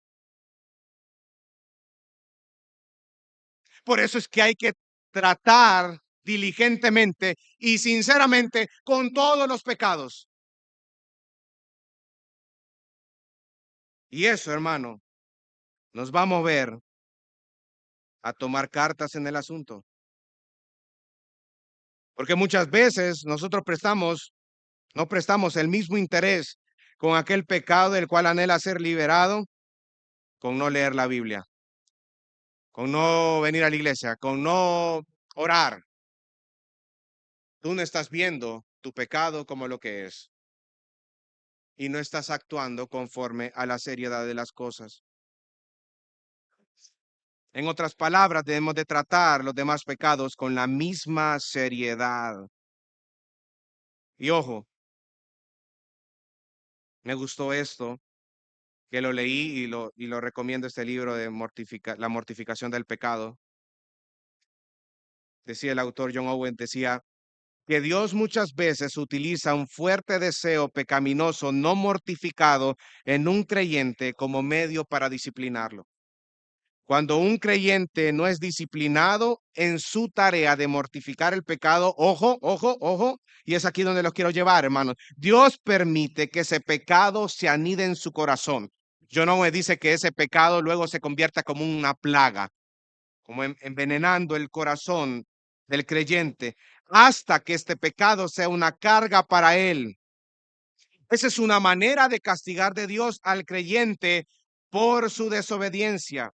Por eso es que hay que tratar diligentemente y sinceramente con todos los pecados. Y eso, hermano, nos va a mover a tomar cartas en el asunto. Porque muchas veces nosotros no prestamos el mismo interés con aquel pecado del cual anhela ser liberado, con no leer la Biblia, con no venir a la iglesia, con no orar. Tú no estás viendo tu pecado como lo que es y no estás actuando conforme a la seriedad de las cosas. En otras palabras, debemos de tratar los demás pecados con la misma seriedad. Y ojo, me gustó esto, que lo leí y lo recomiendo, este libro de La mortificación del pecado. Decía el autor John Owen, decía que Dios muchas veces utiliza un fuerte deseo pecaminoso no mortificado en un creyente como medio para disciplinarlo. Cuando un creyente no es disciplinado en su tarea de mortificar el pecado, ojo, ojo, ojo, y es aquí donde los quiero llevar, hermanos. Dios permite que ese pecado se anide en su corazón. Yo no me dice que ese pecado luego se convierta como una plaga, como envenenando el corazón del creyente, hasta que este pecado sea una carga para él. Esa es una manera de castigar de Dios al creyente por su desobediencia.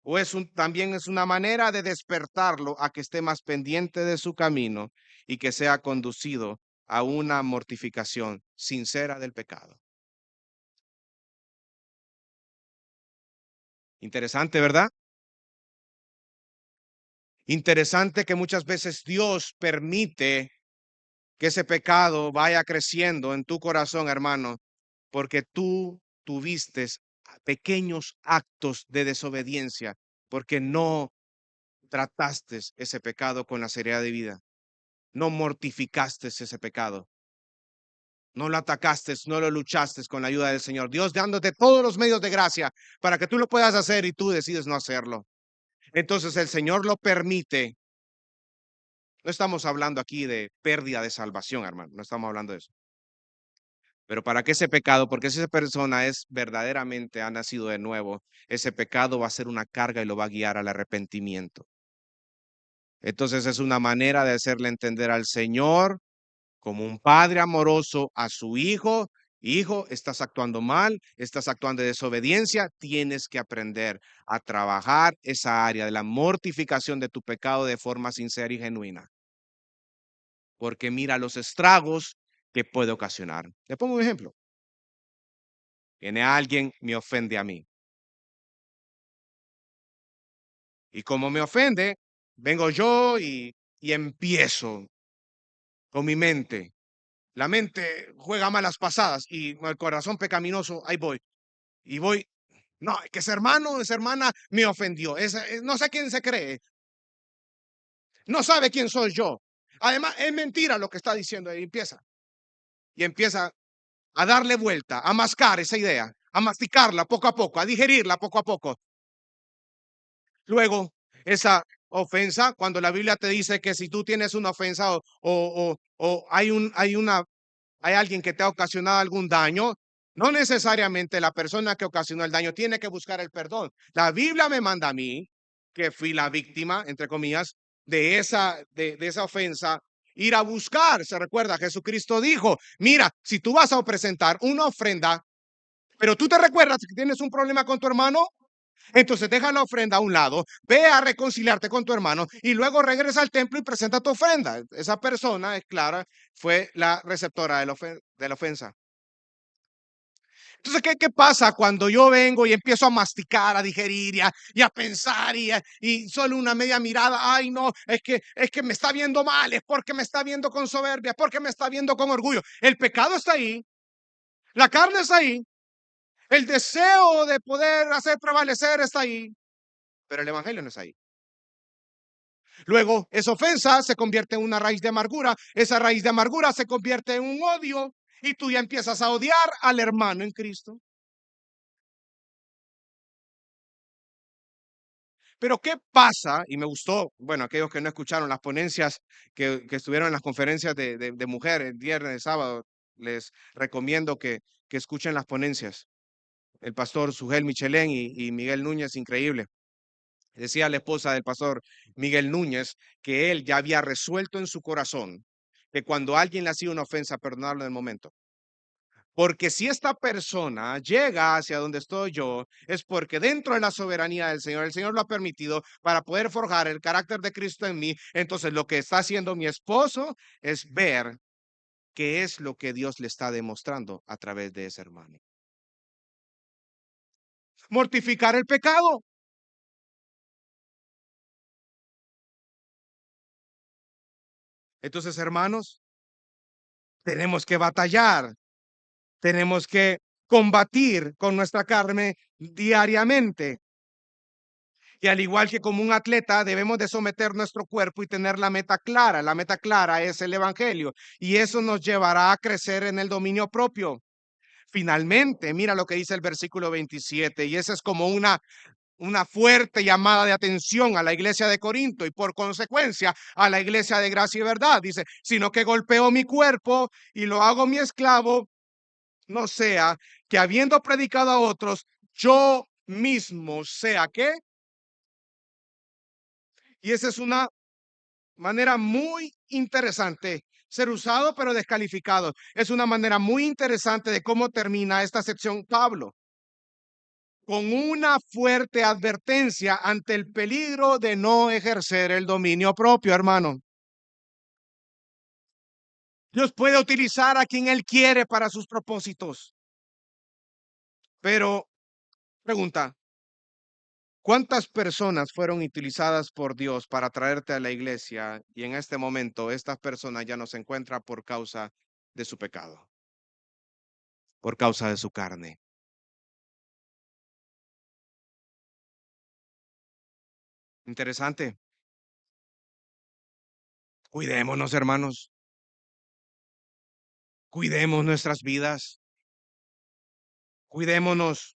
O también es una manera de despertarlo a que esté más pendiente de su camino y que sea conducido a una mortificación sincera del pecado. Interesante, ¿verdad? Interesante que muchas veces Dios permite que ese pecado vaya creciendo en tu corazón, hermano, porque tú tuviste pequeños actos de desobediencia, porque no trataste ese pecado con la seriedad de vida, no mortificaste ese pecado. No lo atacaste, no lo luchaste con la ayuda del Señor. Dios dándote todos los medios de gracia para que tú lo puedas hacer y tú decides no hacerlo. Entonces el Señor lo permite. No estamos hablando aquí de pérdida de salvación, hermano. No estamos hablando de eso. Pero para que ese pecado, porque si esa persona es verdaderamente ha nacido de nuevo, ese pecado va a ser una carga y lo va a guiar al arrepentimiento. Entonces es una manera de hacerle entender al Señor como un padre amoroso a su hijo: hijo, estás actuando mal, estás actuando de desobediencia, tienes que aprender a trabajar esa área de la mortificación de tu pecado de forma sincera y genuina. Porque mira los estragos que puede ocasionar. Le pongo un ejemplo. Viene alguien, me ofende a mí. Y como me ofende, vengo yo y empiezo con mi mente. La mente juega malas pasadas y el corazón pecaminoso, ahí voy. Y voy, no, que ese hermano, esa hermana me ofendió. No sé quién se cree. No sabe quién soy yo. Además, es mentira lo que está diciendo. Y empieza a darle vuelta, a mascar esa idea, a masticarla poco a poco, a digerirla poco a poco. Luego, esa ofensa, cuando la Biblia te dice que si tú tienes una ofensa o hay alguien que te ha ocasionado algún daño, no necesariamente la persona que ocasionó el daño tiene que buscar el perdón. La Biblia me manda a mí, que fui la víctima, entre comillas, de esa ofensa, ir a buscar. Se recuerda, Jesucristo dijo: mira, si tú vas a presentar una ofrenda, pero tú te recuerdas que tienes un problema con tu hermano, entonces deja la ofrenda a un lado, ve a reconciliarte con tu hermano y luego regresa al templo y presenta tu ofrenda. Esa persona, es clara, fue la receptora de la ofensa. Entonces, ¿qué pasa cuando yo vengo y empiezo a masticar, a digerir y a pensar y solo una media mirada? Ay, no, es que me está viendo mal, es porque me está viendo con soberbia, es porque me está viendo con orgullo. El pecado está ahí, la carne está ahí, el deseo de poder hacer prevalecer está ahí, pero el evangelio no está ahí. Luego, esa ofensa se convierte en una raíz de amargura, esa raíz de amargura se convierte en un odio y tú ya empiezas a odiar al hermano en Cristo. Pero ¿qué pasa? Y me gustó, bueno, aquellos que no escucharon las ponencias que estuvieron en las conferencias de mujeres, viernes, sábado, les recomiendo que escuchen las ponencias. El pastor Sugel Michelén y Miguel Núñez, increíble. Decía la esposa del pastor Miguel Núñez que él ya había resuelto en su corazón que cuando alguien le hacía una ofensa, perdonarlo en el momento. Porque si esta persona llega hacia donde estoy yo, es porque dentro de la soberanía del Señor, el Señor lo ha permitido para poder forjar el carácter de Cristo en mí. Entonces lo que está haciendo mi esposo es ver qué es lo que Dios le está demostrando a través de ese hermano. Mortificar el pecado. Entonces, hermanos, tenemos que batallar, tenemos que combatir con nuestra carne diariamente. Y al igual que como un atleta, debemos de someter nuestro cuerpo y tener la meta clara. La meta clara es el evangelio y eso nos llevará a crecer en el dominio propio. Finalmente, mira lo que dice el versículo 27 y esa es como una fuerte llamada de atención a la iglesia de Corinto y por consecuencia a la iglesia de gracia y verdad. Dice, sino que golpeo mi cuerpo y lo hago mi esclavo, no sea que habiendo predicado a otros, yo mismo sea que. Y esa es una manera muy interesante, ser usado pero descalificado. Es una manera muy interesante de cómo termina esta sección Pablo, con una fuerte advertencia ante el peligro de no ejercer el dominio propio, hermano. Dios puede utilizar a quien Él quiere para sus propósitos. Pero, pregunta, ¿cuántas personas fueron utilizadas por Dios para traerte a la iglesia y en este momento estas personas ya no se encuentran por causa de su pecado, por causa de su carne? Interesante. Cuidémonos, hermanos. Cuidemos nuestras vidas. Cuidémonos.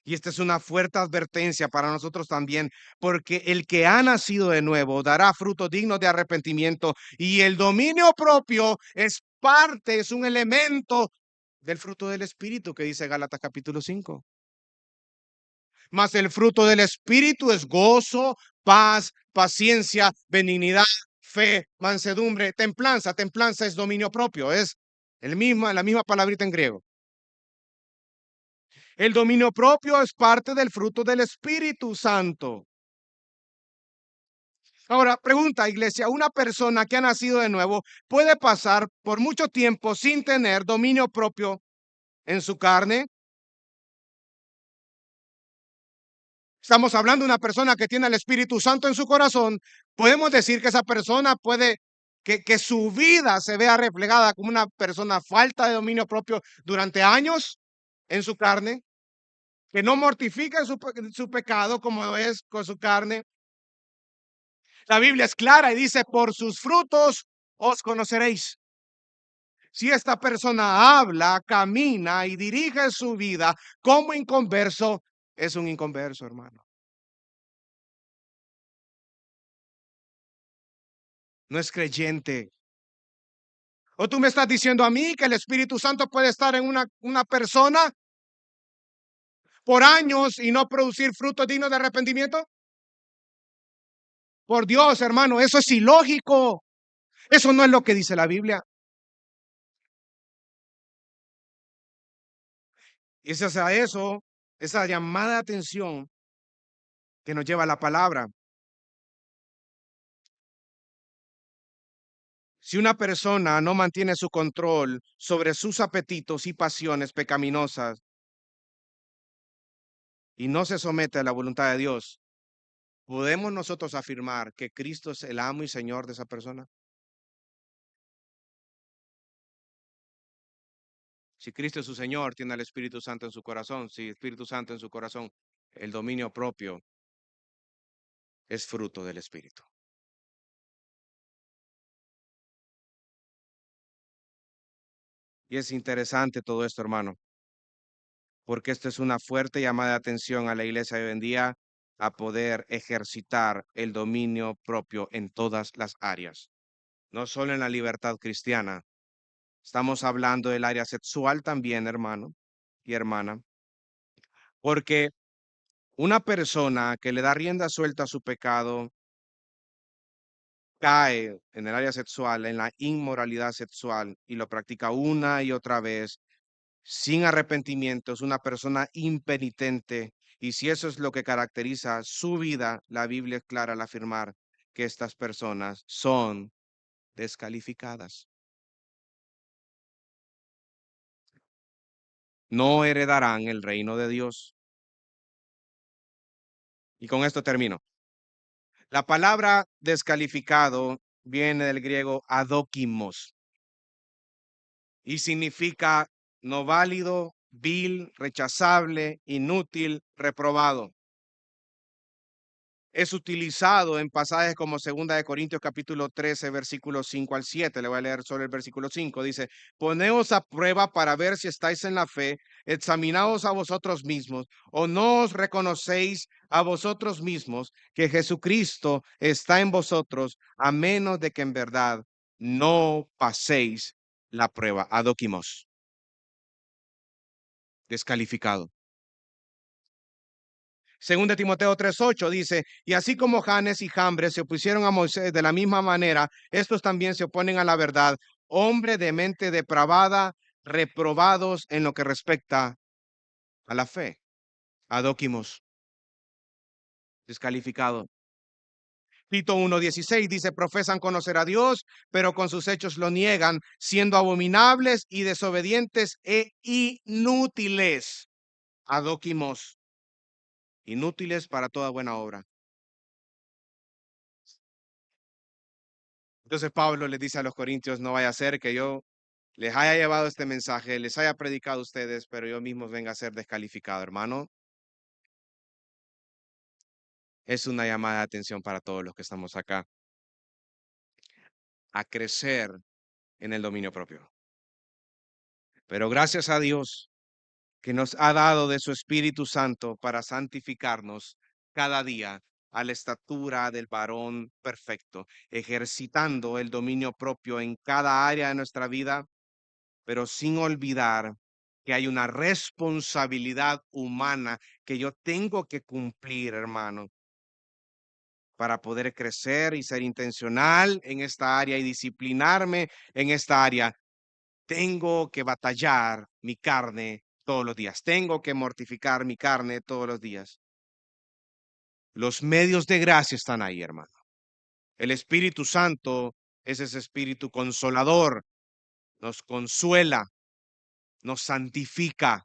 Y esta es una fuerte advertencia para nosotros también, porque el que ha nacido de nuevo dará frutos dignos de arrepentimiento y el dominio propio es parte, es un elemento del fruto del Espíritu que dice Gálatas capítulo 5. Mas el fruto del Espíritu es gozo, paz, paciencia, benignidad, fe, mansedumbre, templanza. Templanza es dominio propio, es la misma palabrita en griego. El dominio propio es parte del fruto del Espíritu Santo. Ahora, pregunta, iglesia, una persona que ha nacido de nuevo puede pasar por mucho tiempo sin tener dominio propio en su carne. Estamos hablando de una persona que tiene el Espíritu Santo en su corazón. Podemos decir que esa persona puede, que su vida se vea reflejada como una persona falta de dominio propio durante años en su carne, que no mortifica su pecado como es con su carne. La Biblia es clara y dice, por sus frutos os conoceréis. Si esta persona habla, camina y dirige su vida como inconverso, es un inconverso, hermano. No es creyente. ¿O tú me estás diciendo a mí que el Espíritu Santo puede estar en una persona por años y no producir frutos dignos de arrepentimiento? Por Dios, hermano, eso es ilógico. Eso no es lo que dice la Biblia. Y es a eso, esa llamada de atención que nos lleva a la palabra. Si una persona no mantiene su control sobre sus apetitos y pasiones pecaminosas y no se somete a la voluntad de Dios, ¿podemos nosotros afirmar que Cristo es el amo y Señor de esa persona? Si Cristo es su Señor, tiene al Espíritu Santo en su corazón. Si el Espíritu Santo en su corazón, el dominio propio es fruto del Espíritu. Y es interesante todo esto, hermano, porque esto es una fuerte llamada de atención a la iglesia de hoy en día. a poder ejercitar el dominio propio en todas las áreas, no solo en la libertad cristiana. Estamos hablando del área sexual también, hermano y hermana, porque una persona que le da rienda suelta a su pecado cae en el área sexual, en la inmoralidad sexual, y lo practica una y otra vez, sin arrepentimiento, es una persona impenitente. Y si eso es lo que caracteriza su vida, la Biblia es clara al afirmar que estas personas son descalificadas. No heredarán el reino de Dios. Y con esto termino. La palabra descalificado viene del griego adokimos y significa no válido, vil, rechazable, inútil, reprobado. Es utilizado en pasajes como 2 capítulo 13, versículos 5 al 7. Le voy a leer solo el versículo 5. Dice: poneos a prueba para ver si estáis en la fe, examinaos a vosotros mismos, o no os reconocéis a vosotros mismos que Jesucristo está en vosotros, a menos de que en verdad no paséis la prueba. Adokimos. Descalificado. Según de Timoteo 3:8 dice: y así como Janes y Jambres se opusieron a Moisés de la misma manera, estos también se oponen a la verdad, hombre de mente depravada, reprobados en lo que respecta a la fe. Adóquimos, descalificado. Tito 1:16 dice: profesan conocer a Dios, pero con sus hechos lo niegan, siendo abominables y desobedientes e inútiles. Adóquimos, inútiles para toda buena obra. Entonces Pablo les dice a los corintios: no vaya a ser que yo les haya llevado este mensaje, les haya predicado a ustedes, pero yo mismo venga a ser descalificado. Hermano, es una llamada de atención para todos los que estamos acá, a crecer en el dominio propio. Pero gracias a Dios que nos ha dado de su Espíritu Santo para santificarnos cada día a la estatura del varón perfecto, ejercitando el dominio propio en cada área de nuestra vida, pero sin olvidar que hay una responsabilidad humana que yo tengo que cumplir, hermano, para poder crecer y ser intencional en esta área y disciplinarme en esta área. Tengo que batallar mi carne todos los días. Tengo que mortificar mi carne todos los días. Los medios de gracia están ahí, hermano. El Espíritu Santo es ese Espíritu consolador. Nos consuela, nos santifica.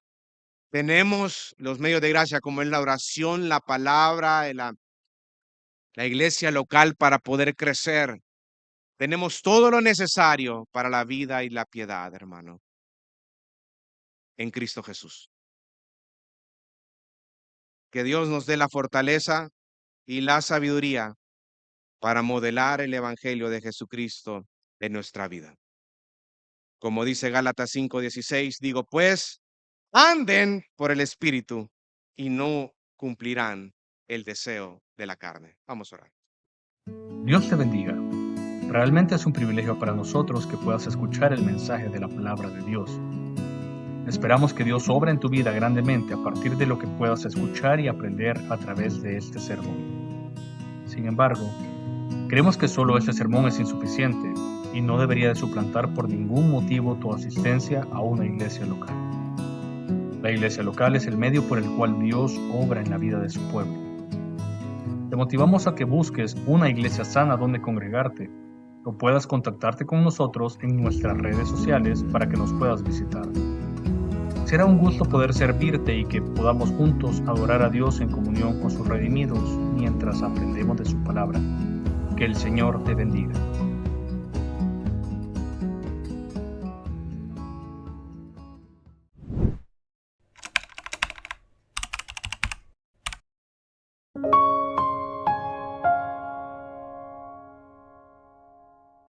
Tenemos los medios de gracia como es la oración, la palabra, la iglesia local para poder crecer. Tenemos todo lo necesario para la vida y la piedad, hermano, en Cristo Jesús. Que Dios nos dé la fortaleza y la sabiduría para modelar el evangelio de Jesucristo en nuestra vida. Como dice Gálatas 5:16, digo pues, anden por el Espíritu y no cumplirán el deseo de la carne. Vamos a orar. Dios te bendiga. Realmente es un privilegio para nosotros que puedas escuchar el mensaje de la palabra de Dios. Esperamos que Dios obra en tu vida grandemente a partir de lo que puedas escuchar y aprender a través de este sermón. Sin embargo, creemos que solo este sermón es insuficiente y no debería de suplantar por ningún motivo tu asistencia a una iglesia local. La iglesia local es el medio por el cual Dios obra en la vida de su pueblo. Te motivamos a que busques una iglesia sana donde congregarte o puedas contactarte con nosotros en nuestras redes sociales para que nos puedas visitar. Será un gusto poder servirte y que podamos juntos adorar a Dios en comunión con sus redimidos mientras aprendemos de su palabra. Que el Señor te bendiga.